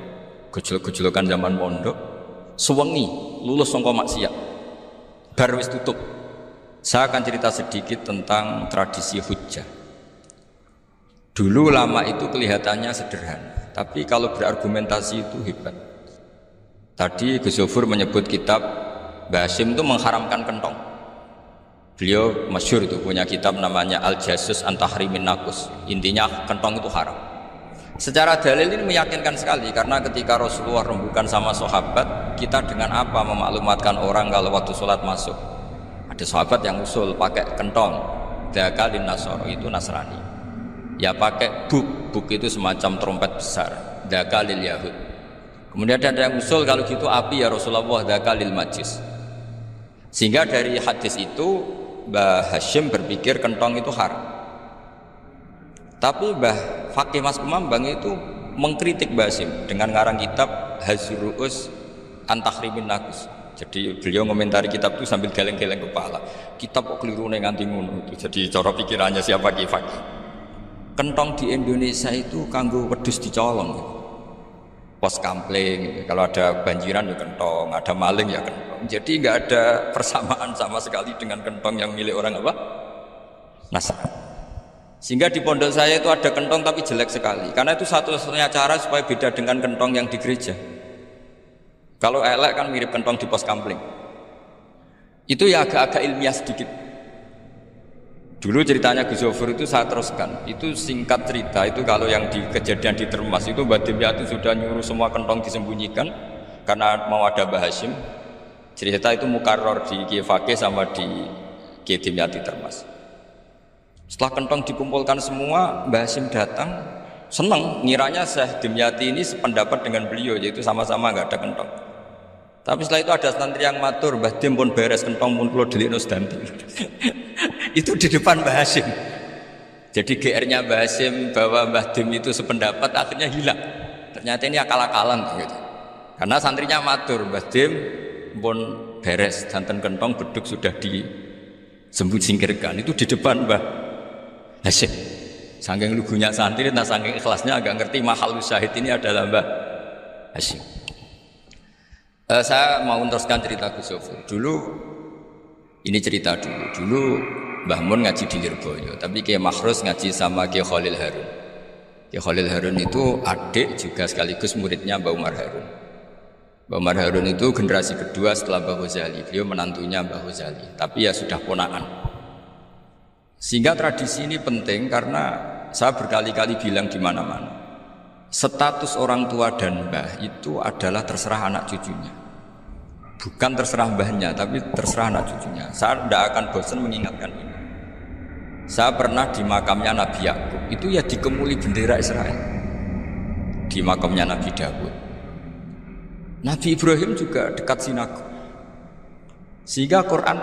[SPEAKER 2] gejol-gejolokan zaman pondok, suwengi lulus sangka maksiat. Bar wis tutup. Saya akan cerita sedikit tentang tradisi hujjah. Dulu ulama itu kelihatannya sederhana, tapi kalau berargumentasi itu hebat. Tadi Gus Zofur menyebut kitab Mbah Hasyim itu mengharamkan kentong. Beliau masyhur itu punya kitab namanya Al-Jasus an Tahrimin Naqus. Intinya kentong itu haram. Secara dalil ini meyakinkan sekali karena ketika Rasulullah rembukan sama sahabat, kita dengan apa memaklumatkan orang kalau waktu sholat masuk? Ada sahabat yang usul pakai kentong, dakalin nasoro itu Nasrani. Ya pakai buk itu semacam trompet besar, dakalil Yahud. Kemudian ada yang usul kalau gitu api ya Rasulullah, dakalil Majus. Sehingga dari hadis itu Mbah Hasyim berpikir kentong itu haram. Tapi Mbah Fakih Mas Kumambang itu mengkritik Mbah Hasyim dengan ngarang kitab Hazruus an Tahrimin Naqus. Jadi beliau komentari kitab itu sambil geleng-geleng kepala. Kitab kok keliru nganti ngono itu. Jadi cara pikirannya siapa Ki Fakih. Kentong di Indonesia itu kanggo wedhus dicolong. Pos kampling, kalau ada banjiran ya kentong, ada maling ya kentong. Jadi nggak ada persamaan sama sekali dengan kentong yang milik orang apa? Nasrani. Sehingga di pondok saya itu ada kentong tapi jelek sekali. Karena itu satu-satunya cara supaya beda dengan kentong yang di gereja. Kalau elek kan mirip kentong di pos kampling. Itu ya agak-agak ilmiah sedikit. Dulu ceritanya Gus Zofur itu saya teruskan. Itu singkat cerita itu kalau yang di kejadian di Termas itu Mbak Dimyati sudah nyuruh semua kentong disembunyikan karena mau ada Mbah Hasyim.
[SPEAKER 1] Cerita itu mukarrar di Kiai Fakih sama di Kiai Dimyati Termas. Setelah kentong dikumpulkan semua, Mbah Hasyim datang, seneng, ngiranya Syekh Dimyati ini sependapat dengan beliau, yaitu sama-sama nggak ada kentong. Tapi setelah itu ada santri yang matur, Mbah Dim pun beres kentong pun kula delikno sedanten. Itu di depan Mbah Hasyim. Jadi GR-nya Mbah Hasyim bahwa Mbah Dim itu sependapat akhirnya hilang. Ternyata ini akal-akalan gitu. Karena santrinya matur, Mbah Dim pun beres danten kentong beduk sudah disingkirkan. Itu di depan Mbah Hasyim. Saking lugunya santri, nah saking ikhlasnya agak ngerti mahal syahid ini adalah Mbah Hasyim. Saya mau meneruskan cerita Gus Sofur. Dulu ini cerita dulu Mbah Mun ngaji di Lirboyo, tapi Kiai Makhrus ngaji sama Kiai Khalil Harun. Kiai Khalil Harun itu adik juga sekaligus muridnya Mbah Umar Harun. Mbah Umar Harun itu generasi kedua setelah Mbah Ghazali. Beliau menantunya Mbah Ghazali, tapi ya sudah ponakan. Sehingga tradisi ini penting karena saya berkali-kali bilang di mana-mana. Status orang tua dan mbah itu adalah terserah anak cucunya. Bukan terserah mbahnya, tapi terserah anak cucunya. Saya tidak akan bosan mengingatkan ini. Saya pernah di makamnya Nabi Yakub, itu ya dikemuli bendera Israel. Di makamnya Nabi Dawud. Nabi Ibrahim juga dekat sinagog. Sehingga Quran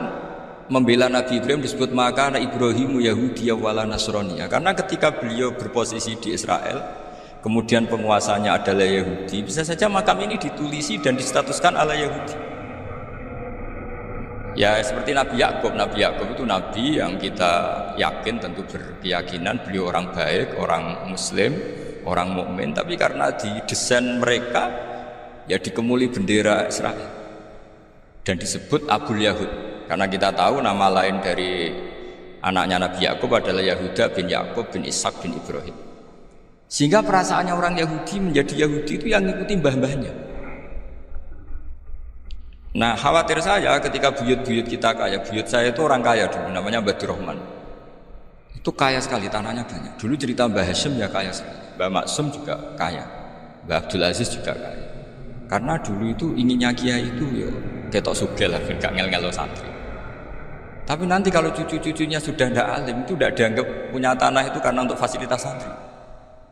[SPEAKER 1] membela Nabi Ibrahim disebut maka anak Ibrahimu Yahudi wala Nasrani. Karena ketika beliau berposisi di Israel, kemudian penguasanya adalah Yahudi, bisa saja makam ini ditulisi dan distatuskan ala Yahudi. Ya seperti Nabi Yakub. Nabi Yakub itu nabi yang kita yakin, tentu berkeyakinan beliau orang baik, orang muslim, orang mukmin, tapi karena di desain mereka ya dikemuli bendera Israel dan disebut Abul Yahud. Karena kita tahu nama lain dari anaknya Nabi Yakub adalah Yahuda bin Yakub bin Ishak bin Ibrahim. Sehingga perasaannya orang Yahudi menjadi Yahudi itu yang ngikuti mbah-mbahnya. Nah khawatir saya ketika buyut-buyut kita kaya. Buyut saya itu orang kaya dulu, namanya Badur Rahman. Itu kaya sekali, tanahnya banyak. Dulu cerita Mbah Hasyim ya kaya sekali. Mbah Maksum juga kaya, Mbah Abdul Aziz juga kaya. Karena dulu itu inginnya kiai itu ya ketok sugih lah, gak ngel-ngelo santri. Tapi nanti kalau cucu-cucunya sudah tidak alim, itu tidak dianggap punya tanah itu karena untuk fasilitas santri.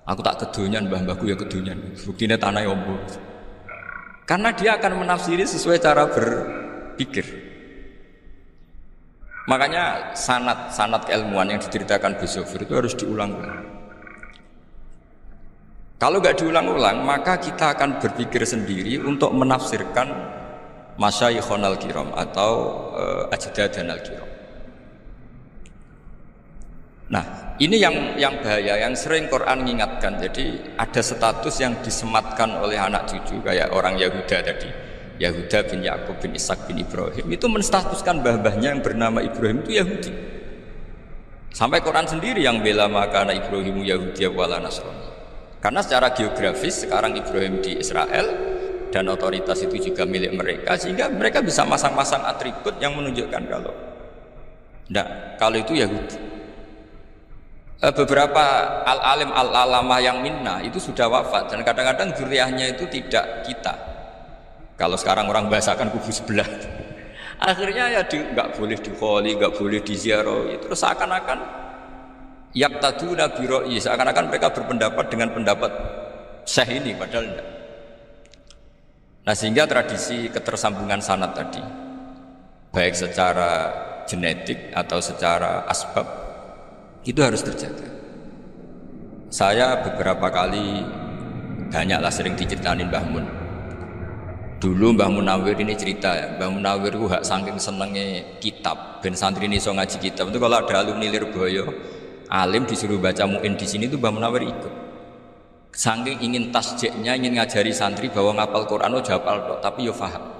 [SPEAKER 1] Aku tak kedonyan, mbah-mbahku ya kedonyan. Buktinya tanah ombo. Karena dia akan menafsiri sesuai cara berpikir. Makanya sanad keilmuan yang diceritakan Gus Sofur itu harus diulang-ulang. Kalau nggak diulang-ulang, maka kita akan berpikir sendiri untuk menafsirkan masyayikhon al-kiram atau ajdadan al-kiram. Nah, ini yang bahaya, yang sering Quran mengingatkan. Jadi ada status yang disematkan oleh anak cucu kayak orang Yahuda tadi, Yahuda bin Yakub bin Ishak bin Ibrahim, itu menstatuskan mbah-mbahnya yang bernama Ibrahim itu Yahudi. Sampai Quran sendiri yang bela maka anak Ibrahimu Yahudi wala Nasrani. Karena secara geografis sekarang Ibrahim di Israel dan otoritas itu juga milik mereka, sehingga mereka bisa masang-masang atribut yang menunjukkan kalau itu Yahudi. Beberapa al-alim al-alamah yang minna itu sudah wafat dan kadang-kadang zuriyahnya itu tidak kita. Kalau sekarang orang bahasakan kubu sebelah. Akhirnya ya nggak boleh dikholi, nggak boleh diziarahi. Terus seakan-akan yaqtaduna bi ra'yi, seakan-akan mereka berpendapat dengan pendapat syekh ini, padahal enggak. Nah sehingga tradisi ketersambungan sanad tadi, baik secara genetik atau secara asbab, itu harus terjaga. Saya beberapa kali banyaklah sering diceritain Mbah Mun. Dulu Mbah Munawir ini cerita ya, Mbah Munawir itu hak saking senengnya kitab, ben santri ini so ngaji kitab. Itu kalau ada alumni Lirboyo, alim disuruh baca muin di sini itu Mbah Munawir ikut. Saking ingin tasjiknya, ingin ngajari santri bahwa ngapal Quran hafal tapi yo faham.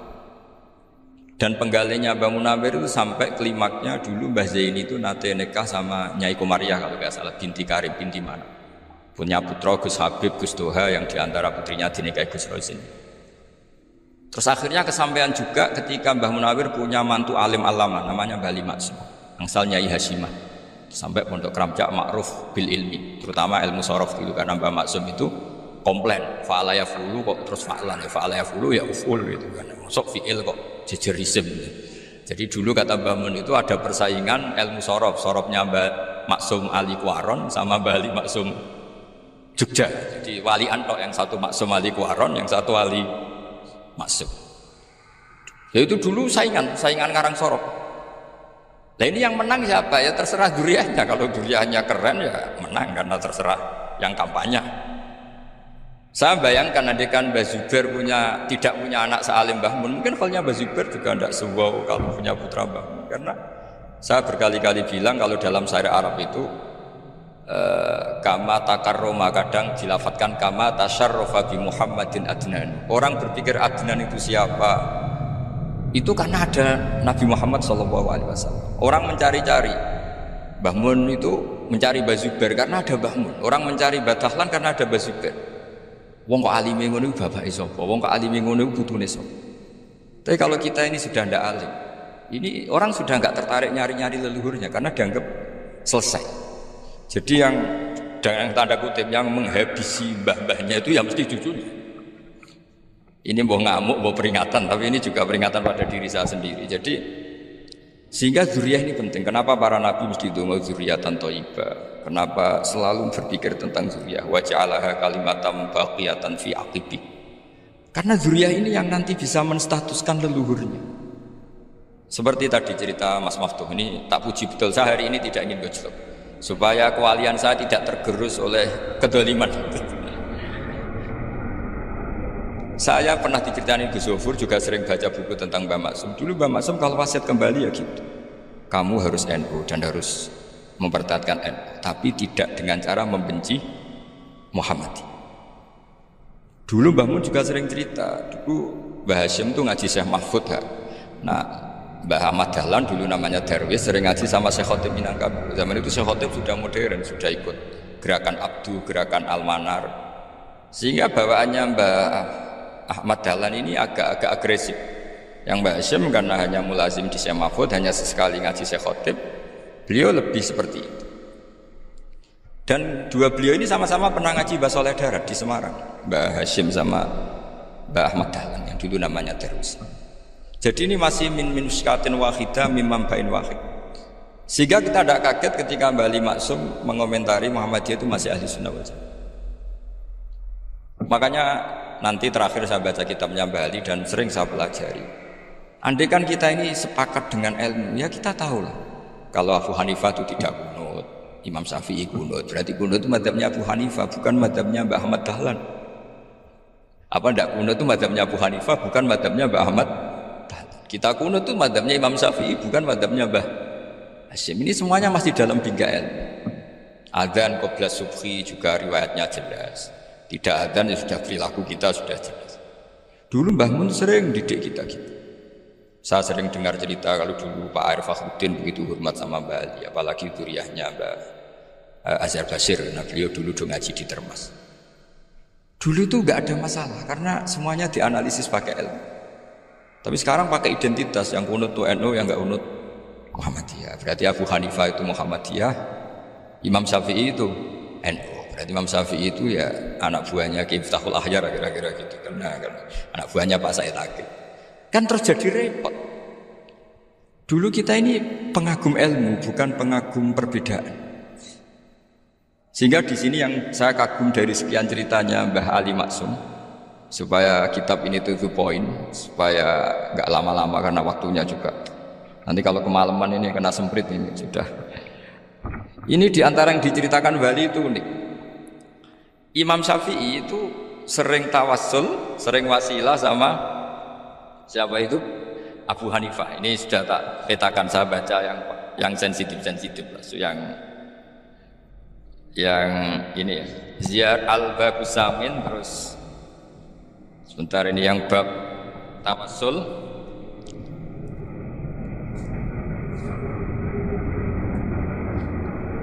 [SPEAKER 1] Dan penggalanya Mbah Munawir itu sampai klimaknya dulu Mbah Zaini itu nate nikah sama Nyai Komariah kalau nggak salah, binti Karim, binti mana. Punya putra Gus Habib, Gus Doha yang diantara putrinya dinikahi Gus Rosin. Terus akhirnya kesampaian juga ketika Mbah Munawir punya mantu alim alama namanya Mbah Ali Maksum, angsal Nyai Hasyimah. Sampai pondok Kramjak ma'ruf bil ilmi, terutama ilmu sorof dulu karena Mbah Maksum itu komplain, fa'ala yafulu kok terus fa'lan, fa'ala yafulu ya uful gitu kan. Masuk fi'il kok
[SPEAKER 2] jejer isim. Jadi dulu kata Mbah Mun itu ada persaingan ilmu sorof, sorofnya Mbah Maksum Ali Kuaron sama Mbah Ali Maksum Jogja. Jadi wali antok, yang satu Maksum Ali Kuaron, yang satu Ali Maksum. Ya itu dulu saingan ngarang sorof. Nah ini yang menang siapa? Ya terserah duriahnya. Kalau duriahnya keren ya menang karena terserah yang kampanye. Saya bayangkan andekan Mbah Zubair tidak punya anak sealim Mbah Mun, mungkin halnya Mbah Zubair juga tidak sewow kalau punya putra Mbah Mun. Karena saya berkali-kali bilang kalau dalam syariat Arab itu kama takarroma, kadang dilafatkan kama tasyarrafa bi Muhammadin Adnan. Orang berpikir Adnan itu siapa? Itu karena ada Nabi Muhammad SAW. Orang mencari-cari Mbah Mun itu mencari Mbah Zubair karena ada Mbah Mun. Orang mencari Mbah Dahlan karena ada Mbah Zubair. Wong kok alime ngono iku bapake sapa? Wong kok alime ngono iku putune sapa? Tapi kalau kita ini sudah ndak alim, ini orang sudah enggak tertarik nyari-nyari leluhurnya karena dianggap selesai. Jadi yang dengan tanda kutip yang menghabisi mbah-mbahnya itu ya mesti cucunya. Ini mau ngamuk, mau peringatan, tapi ini juga peringatan pada diri saya sendiri. Jadi sehingga zuriyah ini penting. Kenapa para nabi mesti donga zuriyatan thayyibah? Kenapa selalu berpikir tentang zuriyah? Wa ja'alaha kalimatam baqiyatan fi aqibi. Karena zuriyah ini yang nanti bisa menstatuskan leluhurnya. Seperti tadi cerita Mas Maftuh ini, tak puji betul, saya hari ini tidak ingin gojlok supaya kewalian saya tidak tergerus oleh kedoliman. Saya pernah diceritain Gus Zofur, juga sering baca buku tentang Mbah Maksum. Dulu Mbah Maksum kalau wasiat kembali ya gitu, kamu harus NU dan harus mempertahankan NU, tapi tidak dengan cara membenci Muhammadiyah. Dulu Mbah Mun juga sering cerita, dulu Mbah Hashim tuh ngaji Syekh Mahfud ya. Nah, Mbah Ahmad Dahlan dulu namanya Darwis sering ngaji sama Syekh Khotib Minangkabau. Zaman itu Syekh Khotib sudah modern, sudah ikut gerakan Abdu, gerakan Al-Manar. Sehingga bawaannya Mbah Ahmad Dahlan ini agak-agak agresif. Yang Mbah Hashim karena hanya mulazim di Syekh Mahfud, hanya sesekali ngaji Syekh Khotib, beliau lebih seperti itu. Dan dua beliau ini sama-sama pernah ngaji Mbah Soleh Darat di Semarang, Mbah Hashim sama Mbah Ahmad Dahlan yang dulu namanya Darwis. Jadi ini masih min muskatin wahidah mimam bain wahid. Sehingga kita tidak kaget ketika Mbah Ali Maksum mengomentari Muhammadiyah itu masih ahli sunnah wal jamaah. Makanya nanti terakhir saya baca kitabnya Mbah Ali dan sering saya pelajari. Andai kan kita ini sepakat dengan ilmu, ya kita tahu lah. Kalau Abu Hanifah itu tidak kunut, Imam Syafi'i kunut, berarti kunut itu mazhabnya Abu Hanifah, bukan mazhabnya Mbah Ahmad Dahlan. Apa tidak kunut itu mazhabnya Abu Hanifah, bukan mazhabnya Mbah Ahmad Dahlan. Kita kunut itu mazhabnya Imam Syafi'i, bukan mazhabnya Mbah Hashim. Ini semuanya masih dalam bingkai ilmu. Adzan qabla subhi juga riwayatnya jelas. Tidak adzan ya sudah perilaku kita sudah jelas. Dulu Mbah Mun sering didik kita gitu. Saya sering dengar cerita kalau dulu Pak Arif Fakhruddin begitu hormat sama Mbah Ali, apalagi duriahnya Mbah Azhar Basir. Nah beliau dulu ngaji di Termas. Dulu itu enggak ada masalah karena semuanya dianalisis pakai ilmu. Tapi sekarang pakai identitas, yang kunut itu NU, yang enggak kunut Muhammadiyah. Berarti Abu Hanifah itu Muhammadiyah, Imam Syafi'i itu NU. Berarti Imam Syafi'i itu ya anak buahnya Ki Miftahul Ahyar kira-kira gitu. Karena anak buahnya Pak Said Akil. Kan terjadi repot. Dulu kita ini pengagum ilmu, bukan pengagum perbedaan. Sehingga di sini yang saya kagum dari sekian ceritanya Mbah Ali Maksum, supaya kitab ini to the point, supaya nggak lama-lama karena waktunya juga. Nanti kalau kemalaman ini kena semprit ini sudah. Ini diantara yang diceritakan Bali itu unik. Imam Syafi'i itu sering tawassul, sering wasilah sama siapa itu? Abu Hanifah. Ini sudah tak petakan, saya baca yang sensitif-sensitif lah. Yang ini ya. Ziyar al-Babus Samin, terus sebentar ini yang bab tawassul.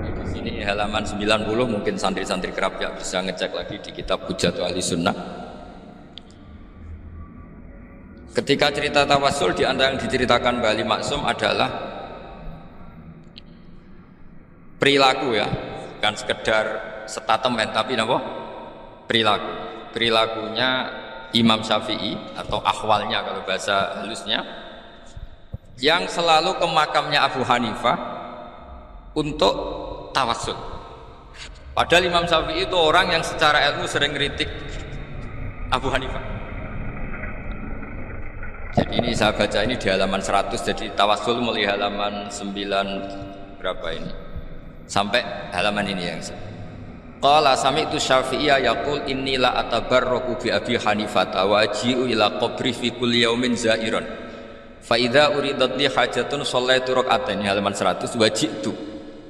[SPEAKER 2] Di sini halaman 90, mungkin santri-santri kerap ya bisa ngecek lagi di kitab Hujatul Ahli Sunnah. Ketika cerita tawassul, di antara yang diceritakan Mbah Ali Maksum adalah perilaku ya, bukan sekedar statement tapi apa? Perilakunya Imam Syafi'i atau ahwalnya kalau bahasa halusnya
[SPEAKER 1] yang selalu ke makamnya Abu Hanifah untuk tawassul. Padahal Imam Syafi'i itu orang yang secara ilmu sering kritik Abu Hanifah. Jadi ini saya baca ini di halaman 100, jadi tawassul mulai halaman 9 berapa ini sampai halaman ini yang qala sami'tu Syafi'iyya yaqul inni la atabarraku bi Abi Hanifah wa aji'u ila qabri fi kulli yaumin za'iran fa idza uridat li hajatun shallaitu rak'atain halaman 100 waji'tu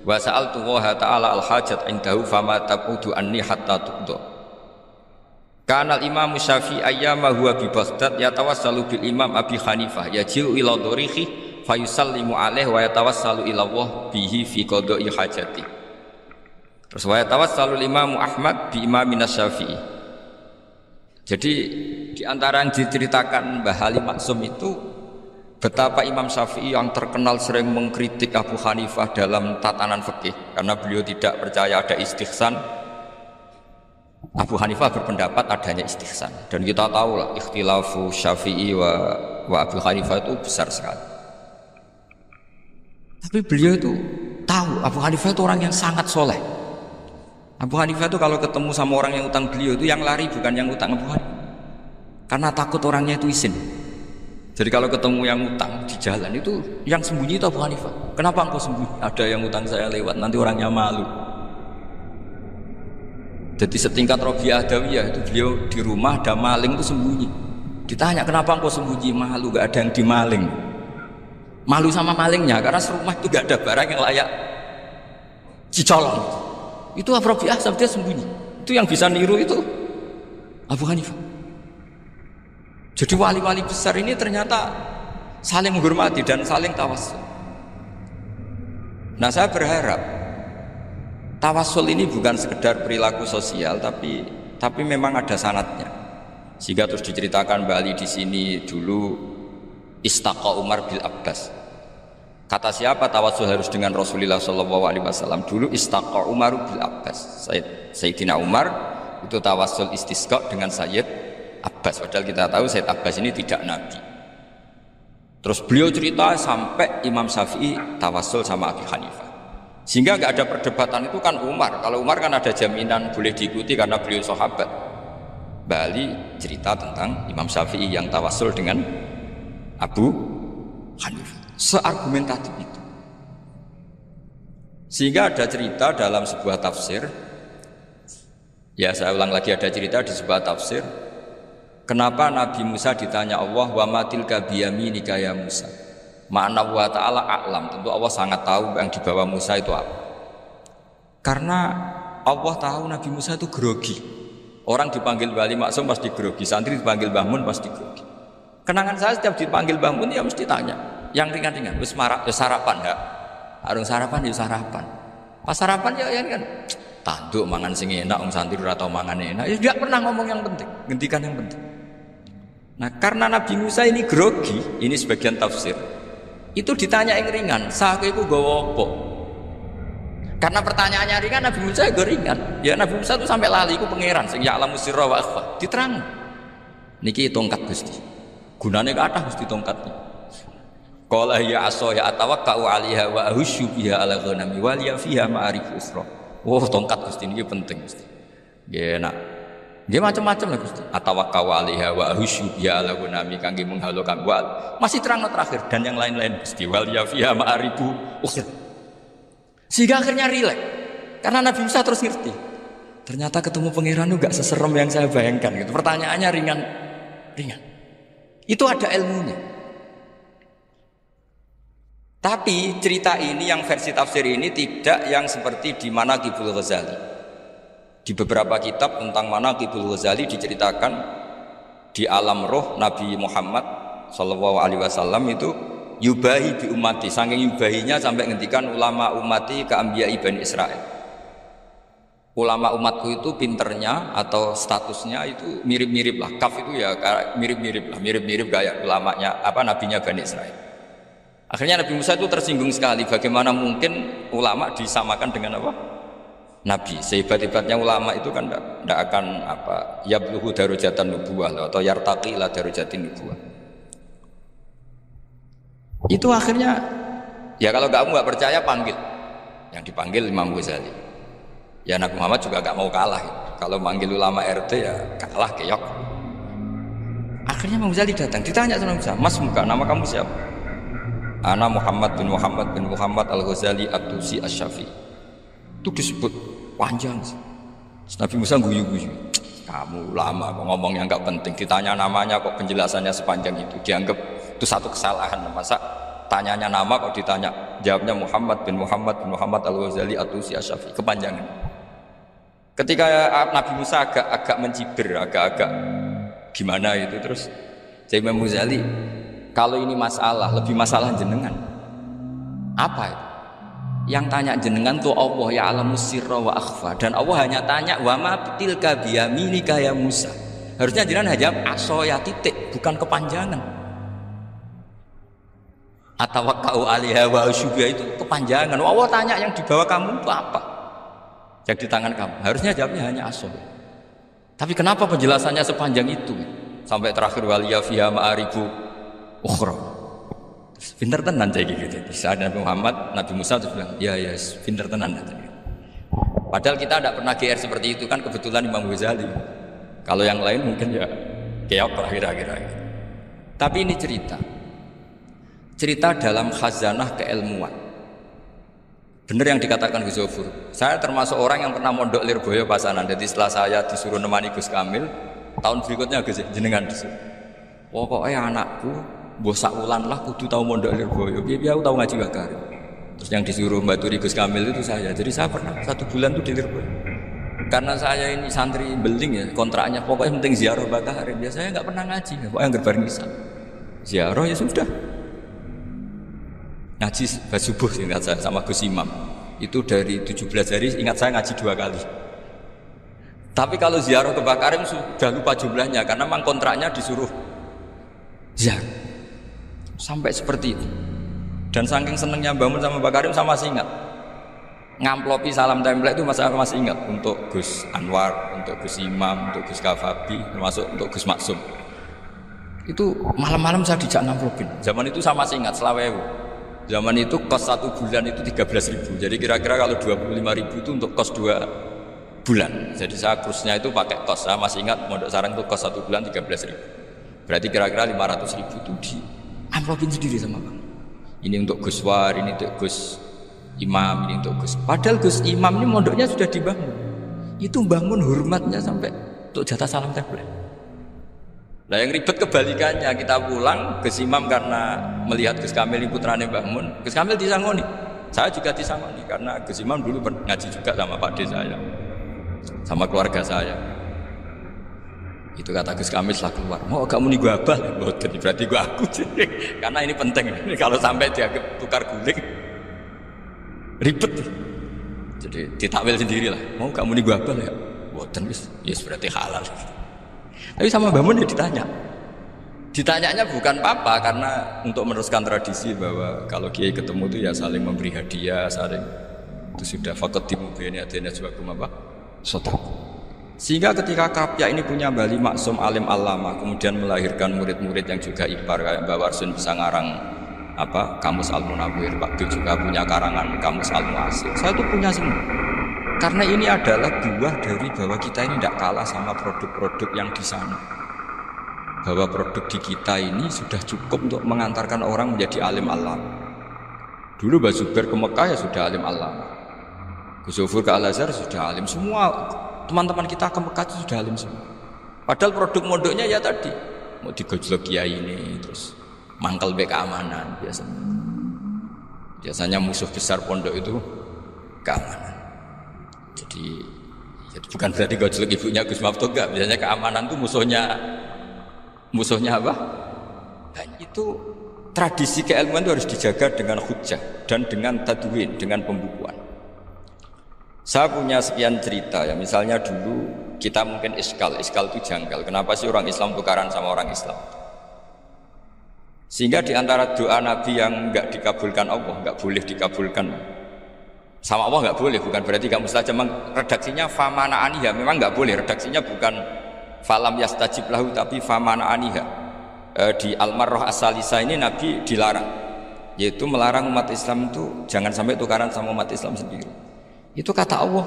[SPEAKER 1] wa sa'altu Allah ta'ala al-hajat indahu fama taqudu anni hatta tuqda. Kana al-Imam Syafi'i ayyama huwa bi Baghdad yatawassalu bil Imam Abi Hanifah yaji'u ila dharihi fayusallimu alaihi wa yatawassalu ila Allah bihi fi qada'i hajati. Terus wa yatawassalu Imam Ahmad bi Imamina Syafi'i. Jadi di antara yang diceritakan Mbah Halim Maksum itu betapa Imam Syafi'i yang terkenal sering mengkritik Abu Hanifah dalam tatanan fikih karena beliau tidak percaya ada istihsan. Abu Hanifah berpendapat adanya istihsan dan kita tahu lah ikhtilafu Syafi'i wa Abu Hanifah itu besar sekali. Tapi beliau itu tahu Abu Hanifah itu orang yang sangat soleh. Abu Hanifah itu kalau ketemu sama orang yang utang beliau itu yang lari bukan yang utang Abu Hanifah, karena takut orangnya itu izin. Jadi kalau ketemu yang utang di jalan itu yang sembunyi itu Abu Hanifah. Kenapa engkau sembunyi? Ada yang utang saya lewat, nanti orangnya malu. Jadi setingkat Robi'ah Adawiyah itu beliau di rumah ada maling itu sembunyi. Ditanya kenapa engkau sembunyi? Malu, gak ada yang dimaling. Malu sama malingnya karena serumah itu gak ada barang yang layak dicolong. Itu Abu Robi'ah sampai dia sembunyi. Itu yang bisa niru itu Abu Hanifah. Jadi wali-wali besar ini ternyata saling menghormati dan saling tawassul. Nah, saya berharap tawassul ini bukan sekedar perilaku sosial, tapi memang ada sanadnya. Sehingga terus diceritakan Bali di sini dulu istaqa Umar bil Abbas. Kata siapa tawassul harus dengan Rasulullah SAW? Dulu istaqa Umar bil Abbas. Sayyidina Umar itu tawassul istisqa dengan Sayyid Abbas, padahal kita tahu Sayyid Abbas ini tidak nabi. Terus beliau cerita sampai Imam Syafi'i tawassul sama Abi Hanifah, sehingga nggak ada perdebatan itu kan Umar. Kalau Umar kan ada jaminan boleh diikuti karena beliau sahabat. Bali cerita tentang Imam Syafi'i yang tawassul dengan Abu Hanifah, seargumentatif itu. Sehingga ada cerita dalam sebuah tafsir, ya saya ulang lagi, ada cerita di sebuah tafsir. Kenapa Nabi Musa ditanya Allah wa matilka biyaminika ya Musa? Ma'ana wa ta'ala a'lam. Tentu Allah sangat tahu yang dibawa Musa itu apa. Karena Allah tahu Nabi Musa itu grogi. Orang dipanggil Wali Maksum pasti grogi, santri dipanggil Bahmun pasti grogi. Kenangan saya setiap dipanggil Bahmun ya mesti tanya yang ringan-ringan, wis marak ya sarapan enggak? Arung sarapan ya sarapan. Pas sarapan ya kan tanduk mangan sing enak, wong santri ora tau mangan enak. Ya enggak pernah ngomong yang penting, ngendikan yang penting. Nah, karena Nabi Musa ini grogi, ini sebagian tafsir. Itu ditanya yang ringan, saku iku gawa apa? Karena pertanyaannya ringan, Nabi Musa juga ringan. Ya Nabi Musa itu sampai lali iku pangeran sing ya'lamu sirra wa akhfa. Diterang. Niki tongkat Gusti. Gunane kathah Gusti tongkatnya. Qala ya asa ya atawakkau 'alaiha wa ahusyu biha 'ala ghanami wa liya fiha ma'arif usra. Oh, tongkat Gusti niki penting Gusti. Nggih enak. Dia macam-macam lah Gusti. Atawakkau 'alaiha wa ahusyu biha 'ala ghanami kangge menghalokan wa. Masih terang terakhir dan yang lain-lain Gusti wal ya fiha ma'arifu usra. Sehingga akhirnya rileks. Karena Nabi Musa terus ngerti. Ternyata ketemu pangeran itu gak seserem yang saya bayangkan gitu. Pertanyaannya ringan. Itu ada ilmunya. Tapi cerita ini yang versi tafsir ini tidak yang seperti di Manaqibul Ghazali. Di beberapa kitab tentang Manaqibul Ghazali diceritakan di alam roh Nabi Muhammad SAW itu yubahi bi ummati, saking yubahinya sampai ngendikan ulama ummati ka anbiya Bani Israil. Ulama umatku itu pinternya atau statusnya itu mirip-mirip lah. Kaf itu ya mirip-mirip kayak ulamanya nabinya Bani Israil. Akhirnya Nabi Musa itu tersinggung sekali, bagaimana mungkin ulama disamakan dengan Nabi. Sehebat-hebatnya ulama itu kan tidak akan yabluhu darajatan nubuwah atau yartaqi ila darajatin nubuwah. Itu akhirnya ya kalau kamu nggak percaya panggil, yang dipanggil Imam Ghazali. Ya Nabi Muhammad juga nggak mau kalah. Kalau manggil ulama RT ya kalah keok. Akhirnya Imam Ghazali datang, ditanya sama Musa, Mas muka nama kamu siapa? Ana Muhammad bin Muhammad Al-Ghazali At-Tusi Asy-Syafi'i. Itu disebut panjang. Nabi Musa guyu-guyu. Kamu lama kok ngomong yang nggak penting, ditanya namanya kok penjelasannya sepanjang itu, dianggap itu satu kesalahan. Masa tanyanya nama kok ditanya, jawabnya Muhammad bin Muhammad Al-Ghazali At-Tusi Asy-Syafi'i, kepanjangan. Ketika Nabi Musa agak mencibir, agak gimana itu, terus Imam Ghazali, kalau ini masalah, lebih masalah jenengan. Apa itu? Yang tanya jenengan tuh Allah ya alamus sirra wa akhfa, dan Allah hanya tanya wa ma tilka biyaminika ya Musa. Harusnya jenengan hanya aso ya titik, bukan kepanjangan. Atawakkau 'alaiha wa usybiha itu kepanjangan. Allah tanya yang di bawah kamu itu apa? Yang di tangan kamu. Harusnya jawabnya hanya aso. Tapi kenapa penjelasannya sepanjang itu? Sampai terakhir waliya fiha ma'aribu ukhra. Pinter tenan kayak gitu. Di saat Nabi Muhammad, Nabi Musa itu bilang, ya pinter tenan. Padahal kita tidak pernah GR seperti itu kan, kebetulan Imam Ghazali. Kalau yang lain mungkin ya keok akhir-akhir. Tapi ini cerita dalam khazanah keilmuan. Benar yang dikatakan Gus Zofur. Saya termasuk orang yang pernah mondok Lirboyo Pasanan. Jadi setelah saya disuruh nemani Gus Kamil, tahun berikutnya Gus jenengan disuruh. Pokoknya anakku bosak ulan lah kudu tahu mondok Lirboyo. Biar aku tahu ngaji Bakarim. Terus yang disuruh membaturi Gus Kamil itu saya. Jadi saya pernah 1 bulan tuh di Lirboyo. Karena saya ini santri beling ya, kontraknya pokoknya penting ziarah Bakarim. Biasanya nggak pernah ngaji, pokoknya nggak bareng ziarah ya sudah. Ngaji subuh ingat saya sama Gus Imam. Itu dari 17 hari ingat saya ngaji 2 kali. Tapi kalau ziarah ke Bakarim sudah lupa jumlahnya karena memang kontraknya disuruh ziarah. Sampai seperti itu. Dan saking senengnya bangun sama Bakarim saya masih ingat. Ngamplopi salam template itu masih ingat untuk Gus Anwar, untuk Gus Imam, untuk Gus Kafabi, termasuk untuk Gus Maksum. Itu malam-malam saya dijak ngamplopin. Zaman itu saya masih ingat selawewu. Zaman itu kos 1 bulan itu 13.000. Jadi kira-kira kalau 25.000 itu untuk kos 2 bulan. Jadi saya kursnya itu pakai kos. Saya masih ingat Mondok Sarang itu kos 1 bulan 13.000. Berarti kira-kira 500.000 itu di amplopin sendiri sama Bang. Ini untuk Gus War, ini untuk Gus Imam, ini untuk Gus. Padahal Gus Imam ini mondoknya sudah dibangun. Itu bangun hormatnya sampai untuk jatah salam template. Nah yang ribet kebalikannya, kita pulang Gus Imam karena melihat Gus Kamil putrane Mbah Mun, Gus Kamil disangoni. Saya juga disangoni karena Gus Imam dulu ngaji juga sama Pak D saya, sama keluarga saya. Itu kata Gus Kamil setelah keluar, mau kamu nih gua abah, berarti gua aku. Karena ini penting, kalau sampai dia tukar guling, ribet. Jadi ditakwil sendiri lah, mau kamu nih gua abah ya, boten yes berarti halal. Tapi sama Mbah Mun ya ditanyanya bukan apa karena untuk meneruskan tradisi bahwa kalau kiai ketemu itu ya saling memberi hadiah, saling itu sudah faqaddimu baina yadayna sebagai apa? Sedekah. Sehingga ketika Kapya ini punya Bali Maksum alim alama, kemudian melahirkan murid-murid yang juga ipar kayak Mbah Warsun bisa ngarang apa Kamus Al-Munawwir, Pak Bil juga punya karangan Kamus Al-Mu'asir. Saya tuh punya semua. Karena ini adalah buah dari bahwa kita ini tidak kalah sama produk-produk yang di sana. Bahwa produk di kita ini sudah cukup untuk mengantarkan orang menjadi alim alam. Dulu Mbah Zubair ke Mekah ya sudah alim alam. Gus Zofur ke Al-Azhar sudah alim. Semua teman-teman kita ke Mekah itu sudah alim semua. Padahal produk mondoknya ya tadi mau digojlok kiai ini terus mangkel be keamanan biasanya. Biasanya musuh besar pondok itu keamanan. Jadi bukan berarti gojlok ibunya Gus Maftuh enggak, biasanya keamanan itu musuhnya apa? Dan itu tradisi keilmuan itu harus dijaga dengan hujjah dan dengan tadwin, dengan pembukuan. Saya punya sekian cerita ya, misalnya dulu kita mungkin iskal itu janggal. Kenapa sih orang Islam tukaran sama orang Islam? Sehingga di antara doa Nabi yang enggak dikabulkan Allah, enggak boleh dikabulkan sama Allah nggak boleh, bukan berarti kamu saja redaksinya famana aniha, memang nggak boleh, redaksinya bukan falam yastajib lahu tapi famana aniha. Di Al-Marrah As-Salisa ini Nabi dilarang yaitu melarang umat Islam itu jangan sampai tukaran sama umat Islam sendiri. Itu kata Allah.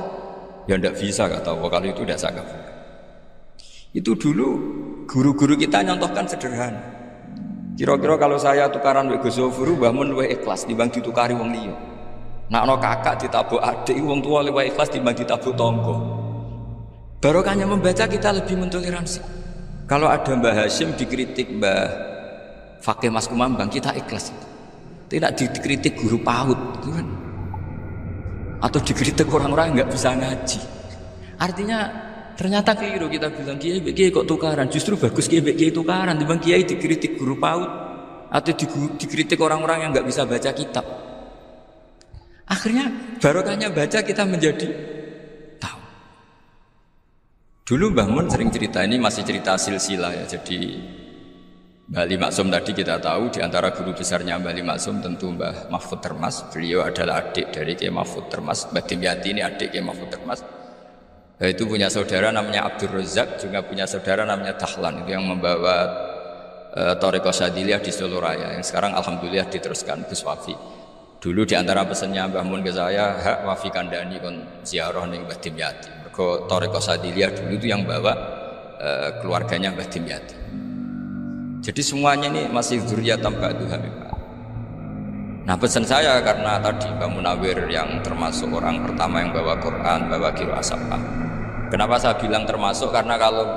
[SPEAKER 1] Ya tidak bisa kata Allah, kalau itu tidak sah kafir. Itu dulu guru-guru kita nyontohkan sederhana. Kira-kira kalau saya tukaran wek Gus Zofuru, Mbah Mun luwih ikhlas dibanding ditukari wong liya. Nak ana kakak ditabuk adik, wong tua luwih ikhlas dibanding ditabuk tangga. Barokahnya membaca kita lebih mentoleransi. Kalau ada Mbah Hashim dikritik Mbah Fakih Mas Kumambang, kita ikhlas. Tidak dikritik guru PAUD, kan? Atau dikritik orang-orang yang nggak bisa ngaji. Artinya ternyata keliru kita bilang kiai kok tukaran. Justru bagus kiai tukaran dibanding kiai dikritik guru PAUD atau dikritik orang-orang yang nggak bisa baca kitab. Akhirnya barokahnya baca kita menjadi tahu. Dulu Mbah Mun sering cerita, ini masih cerita silsilah ya. Jadi Mbah Ali Maksum tadi kita tahu di antara guru besarnya Mbah Ali Maksum tentu Mbah Mahfud Termas. Beliau adalah adik dari Kiai Mahfud Termas. Mbah Dimyati ini adik Kiai Mahfud Termas. Itu punya saudara namanya Abdul Razak, juga punya saudara namanya Dahlan, itu yang membawa Thariqah Syadziliyah di Solo Raya, yang sekarang alhamdulillah diteruskan Gus Wafi. Dulu di antara pesannya Mbah Mun ke saya, hak Wafi kandani kon ziarah ning Mbah Dimyati. Mergo Thariqah Syadziliyah dulu itu yang bawa keluarganya Mbah Dimyati. Jadi semuanya ini masih dzurriyyatan ba'duha min ba'd. Nah pesan saya karena tadi Mbah Munawir yang termasuk orang pertama yang bawa Quran, bawa qiraah sab'ah. Kenapa saya bilang termasuk? Karena kalau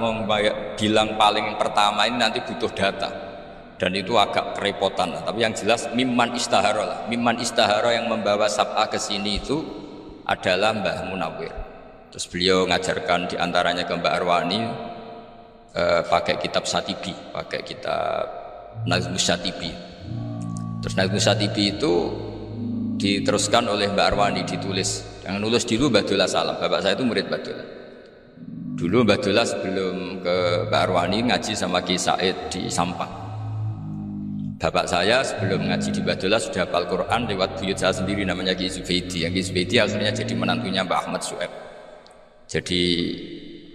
[SPEAKER 1] bilang paling pertama ini nanti butuh data. Dan itu agak kerepotan. Tapi yang jelas mimman istahara lah. Mimman istahara yang membawa sab'ah ke sini itu adalah Mbah Munawir. Terus beliau ngajarkan diantaranya ke Mbak Arwani, pakai kitab Satibi, pakai kitab Nazmus Satibi. Terus Nazmus Satibi itu diteruskan oleh Mbak Arwani, ditulis. Yang nulis dulu Mbak Dola Salam, bapak saya itu murid Mbak Dola. Dulu Mbak Dola sebelum ke Mbak Arwani ngaji sama Ki Said di Sampang. Bapak saya sebelum ngaji di Mbak Dola sudah hafal Quran lewat buyut saya sendiri namanya Ki Zubaidi. Yang Ki Zubaidi akhirnya jadi menantunya Mbak Ahmad Su'eb. Jadi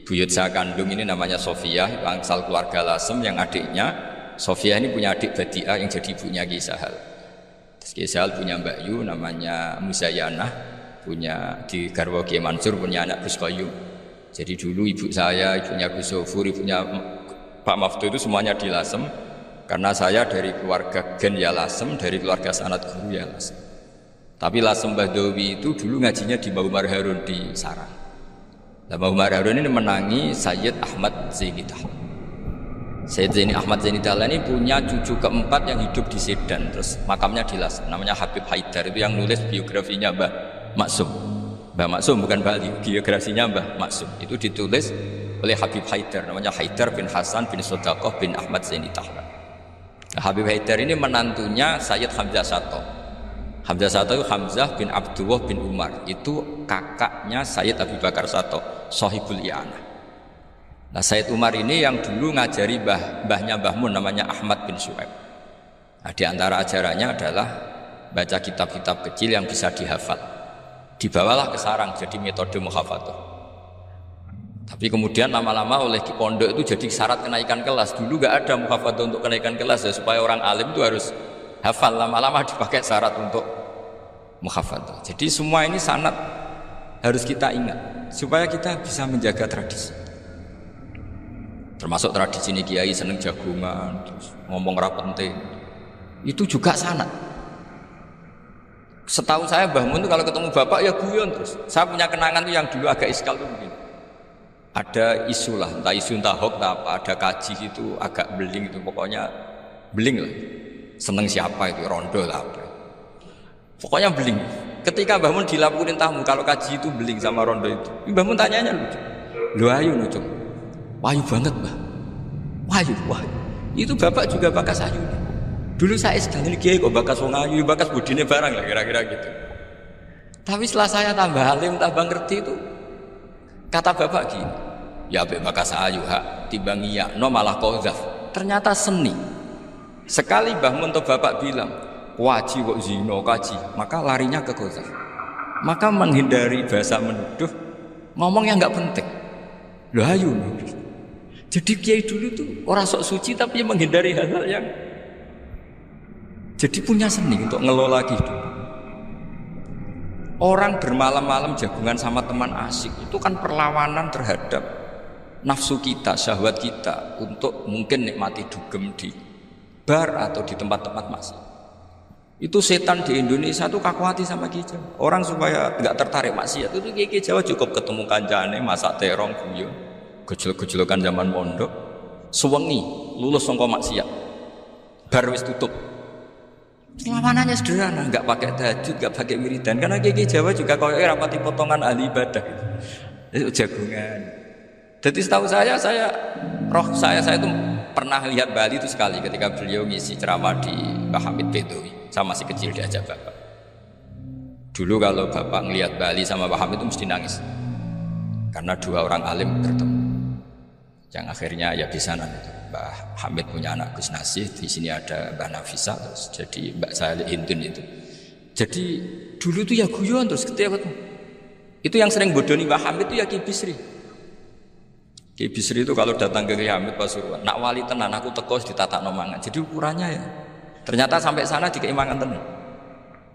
[SPEAKER 1] buyut saya kandung ini namanya Sofia, asal keluarga Lasem, yang adiknya Sofia ini punya adik Badiah yang jadi ibunya Ki Sahal. Terus Ki Sahal punya Mbak Yu namanya Muzayanah, punya di garwa Ki Mansur punya anak Gus Qayyum. Jadi dulu ibu saya, ibunya Gus Sofur, ibunya Pak Maftu itu semuanya di Lasem. Karena saya dari keluarga Gen ya Lasem, dari keluarga sanad guru ya Lasem. Tapi Lasem Bahdawi itu dulu ngajinya di Mbah Umar Harun di Sarang. Nah, Mbah Umar Harun ini menangi Sayyid Ahmad Zaini Dahlan. Sayyid Zaini Ahmad Zaini Dahlan ini punya cucu keempat yang hidup di Sedan, terus makamnya di Lasem, namanya Habib Haidar, itu yang nulis biografinya Mbah Maksum. Mbah Maksum bukan Bali, biografinya Mbah Maksum itu ditulis oleh Habib Haidar, namanya Haidar bin Hasan bin Sodaqoh bin Ahmad Zaini Dahlan. Nah, Habib Haidar ini menantunya Sayyid Hamzah Sato. Hamzah Sato itu Hamzah bin Abdullah bin Umar, itu kakaknya Sayyid Abu Bakar Sato, Sohibul I'anah. Nah Sayyid Umar ini yang dulu ngajari mbahnya Mbah Mun namanya Ahmad bin Su'aib. Nah di antara ajarannya adalah baca kitab-kitab kecil yang bisa dihafal. Dibawalah ke sarang jadi metode muhafadzah. Tapi kemudian lama-lama oleh di pondok itu jadi syarat kenaikan kelas. Dulu gak ada muhafadzah untuk kenaikan kelas ya, supaya orang alim itu harus hafal, lama-lama dipakai syarat untuk muhafadzah. Jadi semua ini sanad harus kita ingat supaya kita bisa menjaga tradisi. Termasuk tradisi ini kiai seneng jagungan, terus ngomong ra penting. Itu juga sanad. Setahu saya Mbah Mun itu kalau ketemu bapak ya guyon terus. Saya punya kenangan tuh yang dulu agak iskal tuh begini. Ada isu lah, entah isu entah hoax entah apa, ada kaji itu agak beling itu, pokoknya beling lah. Seneng siapa itu, rondo lah apa. Pokoknya beling. Ketika Mbah Mun dilaporin tamu kalau kaji itu beling sama rondo itu, Mbah Mun tanyanya lucu. Lu ayu lucu. Wahyu banget Mbah. Wahyu. Itu bapak juga bakas ayu. Dulu saya sedang ini kiai kok bakas wong ayu, bakas budine barang lah kira-kira gitu. Tapi setelah saya tambah alim, tambah ngerti itu, kata bapak gini, ya abek bakas ayu hak timbang iya, no malah qadzaf. Ternyata seni. Sekali Mbah Mun atau bapak bilang, waji kok zino kaji, maka larinya ke qadzaf. Maka menghindari bahasa menuduh, ngomong yang nggak penting. Loh ayu. Jadi kiai dulu tuh orang sok suci tapi menghindari hal-hal yang Jadi punya seni untuk ngelola kehidupan. Orang bermalam-malam jagungan sama teman asik itu kan perlawanan terhadap nafsu kita, syahwat kita untuk mungkin nikmati dugem di bar atau di tempat-tempat maksiat. Itu setan di Indonesia tuh kakuati sama Ki Jawa. Orang supaya nggak tertarik maksiat itu Ki Jawa cukup ketemu kancane masak terong guyon, gejol-gejolokan zaman pondok, suwengi lulus sangka maksiat. Bar wis tutup. Perlawanannya sederhana, nggak pakai tahajud, nggak pakai wiridan. Karena Ki Jawa juga koyoke rapati potongan ahli ibadah. Itu jagungan. Jadi setahu saya itu pernah lihat Bali itu sekali ketika beliau ngisi ceramah di Mbah Hamid Bedowi. Saya masih kecil diajak bapak. Dulu kalau bapak ngelihat Bali sama Mbah Hamid itu mesti nangis karena dua orang alim bertemu. Yang akhirnya ya di sana itu Mbah Hamid punya anak Gus Nasih, di sini ada Mbah Nafisa, terus jadi Mbak Salih Hindun itu. Jadi dulu itu ya guyon terus ketika itu yang sering bodoni Mbah Hamid itu ya Ki Bisri. Ki Bisri itu kalau datang ke Ki Hamid Pasuruan, nak wali tenan aku teko ditatakno mangan. Jadi ukurannya ya. Ternyata sampai sana di keimangan tenan.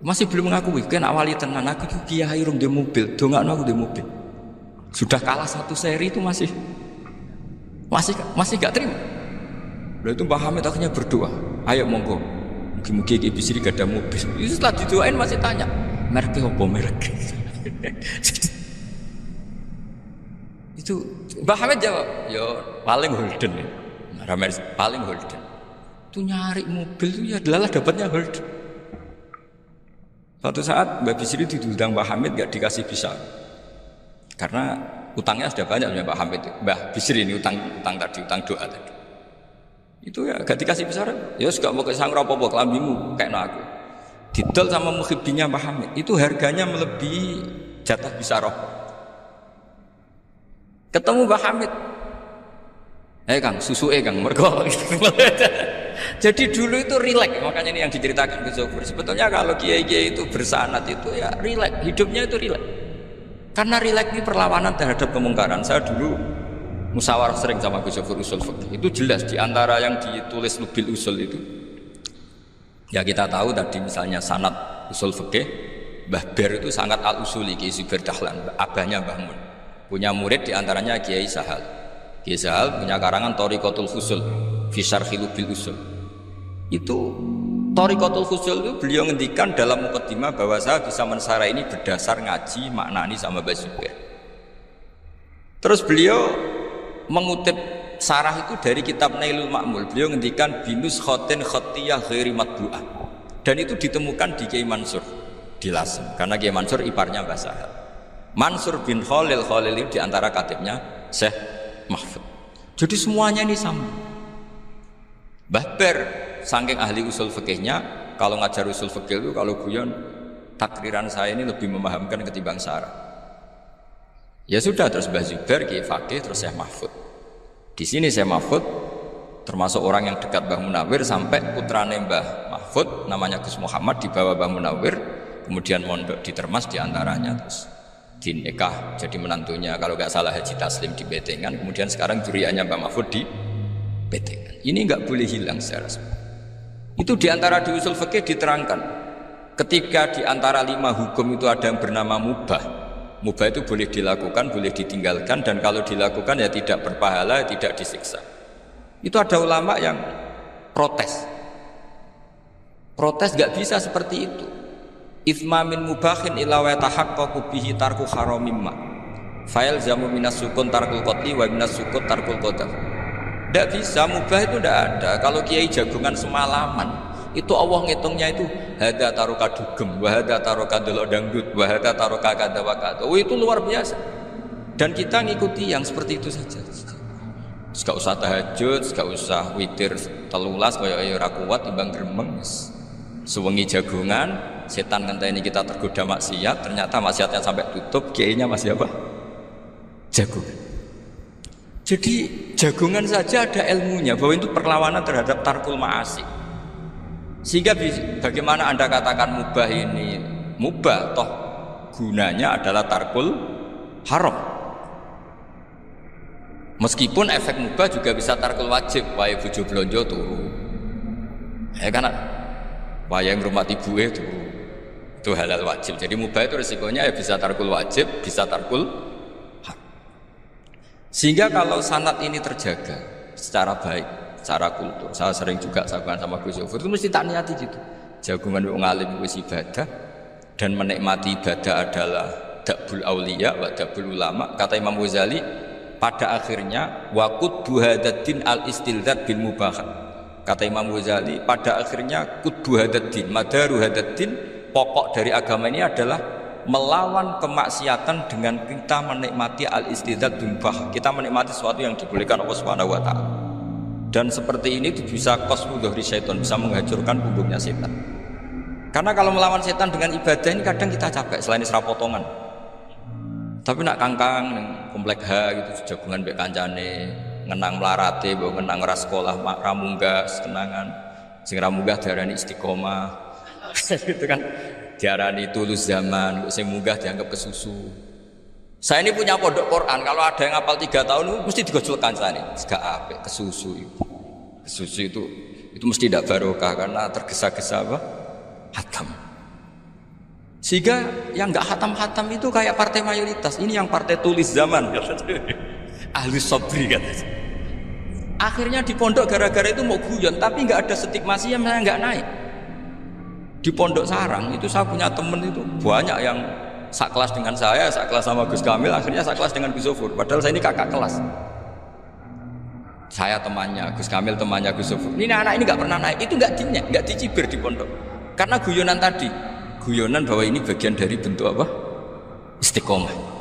[SPEAKER 1] Masih belum mengakui, kan nak wali tenan aku itu kiai rung di mobil, dongakno aku di mobil. Sudah kalah satu seri itu masih gak terima. Lalu itu Mbah Hamid akhirnya berdoa, ayo monggo, mungkin Ki Bisri gak ada mobil. Itu setelah didoain masih tanya, mereknya apa mereknya? Itu Mbah Hamid jawab, yo paling Holden ya, paling Holden. Itu nyari mobil itu ya adalah dapatnya Holden. Suatu saat Mbah Bisri diundang Mbah Hamid gak dikasih visa, karena utangnya sudah banyak Mbah Hamid. Mbah Bisri ini utang doa tadi. Itu ya gak dikasih visa, ya gak mau kesang apa-apa kelambimu kayak aku. Didol sama muhibbinya Mbah Hamid, itu harganya melebihi jatah bisa rokok. Ketemu Mbah Hamid, Kang, susu Kang, mergo. Jadi dulu itu rileks, makanya ini yang diceritakan Gus Zofur. Sebetulnya kalau kiai-kiai itu bersanad itu ya rileks, hidupnya itu rileks. Karena rileks ini perlawanan terhadap kemungkaran. Saya dulu musyawarah sering sama Gus Zofur usul fikih. Itu jelas di antara yang ditulis Lubil Usul itu. Ya kita tahu tadi misalnya sanad usul fikih, Mbah Ber itu sangat al-usuli Kiai Zubair Dahlan, abahnya Mbah Mun. Punya murid diantaranya Kiai Sahal. Kiai Sahal punya karangan Thariqatul Fusul fi Syarhi Lubil Usul. Itu Thariqatul Fusul itu beliau ngendikan dalam mukaddimah bahwa saya bisa mensarah ini berdasar ngaji maknani sama Mbah Zubair. Terus beliau mengutip sarah itu dari kitab Nailul Ma'mul. Beliau ngendikan binus khotin khotiyah ghairi matbu'ah. Dan itu ditemukan di Kiai Mansur di Lasem, karena Kiai Mansur iparnya Mbah Sahal. Mansur bin Khalil ini diantara katibnya Syekh Mahfud. Jadi semuanya ini sama. Mbah Ber saking ahli usul fikihnya, kalau ngajar usul fikih itu kalau guyon takriran saya ini lebih memahamkan ketimbang sarah. Ya sudah, terus Mbah Zubair Kiai Fakih, terus Syekh Mahfud. Di sini Syekh Mahfud termasuk orang yang dekat Mbah Munawir, sampai putrane Mbah Mahfud namanya Gus Muhammad dibawa Mbah Munawir, kemudian mondok di Termas diantaranya, terus dinikah jadi menantunya kalau nggak salah Haji Taslim di Betengan, kemudian sekarang juriannya Mbah Mahfud di Betengan. Ini nggak boleh hilang secara resmi. Itu diantara di usul fikih diterangkan, ketika diantara 5 hukum itu ada yang bernama mubah. Mubah itu boleh dilakukan, boleh ditinggalkan, dan kalau dilakukan ya tidak berpahala, tidak disiksa. Itu ada ulama yang protes nggak bisa seperti itu. Ithma min mubahin illa wa tahaqqaqu bihi tarku haramimma fa'il zamu minas sukun tarkul qatli wa minas sukun tarkul qadar. Tidak bisa, mubah itu tidak ada. Kalau kiai jagungan semalaman itu Allah ngitungnya itu hada taruka dugem, wa hada taruka delok dangdut, wa hada taruka kada wa kada. Oh, itu luar biasa. Dan kita ngikuti yang seperti itu saja. Gak usah tahajud, gak usah witir 13 kaya ora kuat timbang gremeng. Sewengi jagungan, setan ngenteni kita tergoda maksiat, ternyata maksiatnya sampai tutup, kiainya masih apa? Jagungan. Jadi jagungan saja ada ilmunya bahwa itu perlawanan terhadap tarkul ma'asi. Sehingga bagaimana Anda katakan mubah ini mubah, toh gunanya adalah tarkul haram. Meskipun efek mubah juga bisa tarkul wajib, wae bojo blonjo turu. Ya kan? Wayang rumah ibu itu halal wajib. Jadi mubah itu resikonya ya bisa tarkul wajib, bisa tarkul hak. Sehingga kalau sanad ini terjaga secara baik, secara kultur, saya sering juga sahabat sama Gus Yofur itu mesti tak niati gitu. Jagungan wong alim wis ibadah dan menikmati ibadah adalah dabul auliya wa dabul ulama. Kata Imam Ghazali pada akhirnya waqud buhadaddin al istilzat bil mubahat. Kata Imam Ghazali pada akhirnya qudbu hadaddin, madaru hadaddin, pokok dari agama ini adalah melawan kemaksiatan dengan kita menikmati al istilzat bil mubah. Kita menikmati sesuatu yang dibolehkan Allah Subhanahu wa taala. Dan seperti ini itu bisa qasmu dhahri syaitan, bisa menghancurkan punggungnya setan. Karena kalau melawan setan dengan ibadah ini kadang kita capek selain isra potongan. Tapi nak kangkang ning komplek H gitu jagungan mbek kancane, ngenang melarate, mbok ngenang ras sekolah mak ramunggah kenangan. Sing ramunggah diarani istiqomah. Gitu kan. Diarani tulus zaman, sing munggah dianggap kesusu. Saya ini punya pondok Quran, kalau ada yang hafal 3 tahun mesti digojolkan saya ini. Gak apik kesusu itu. Kesusu itu mesti tidak barokah karena tergesa-gesa apa? Hatam. Sehingga yang nggak hatam-hatam itu kayak partai mayoritas. Ini yang partai tulis zaman, ahli sobri katanya. Akhirnya di pondok gara-gara itu mau guyon, tapi nggak ada stigmasi yang saya nggak naik. Di pondok sarang itu saya punya temen itu banyak yang sekelas dengan saya, sekelas sama Gus Kamil, akhirnya sekelas dengan Gus Zofur. Padahal saya ini kakak kelas. Saya temannya, Gus Kamil temannya Gus Zofur. Ini anak ini nggak pernah naik, itu nggak dicibir di pondok. Karena guyonan tadi. Guyonan bahwa ini bagian dari bentuk apa? Istiqomah.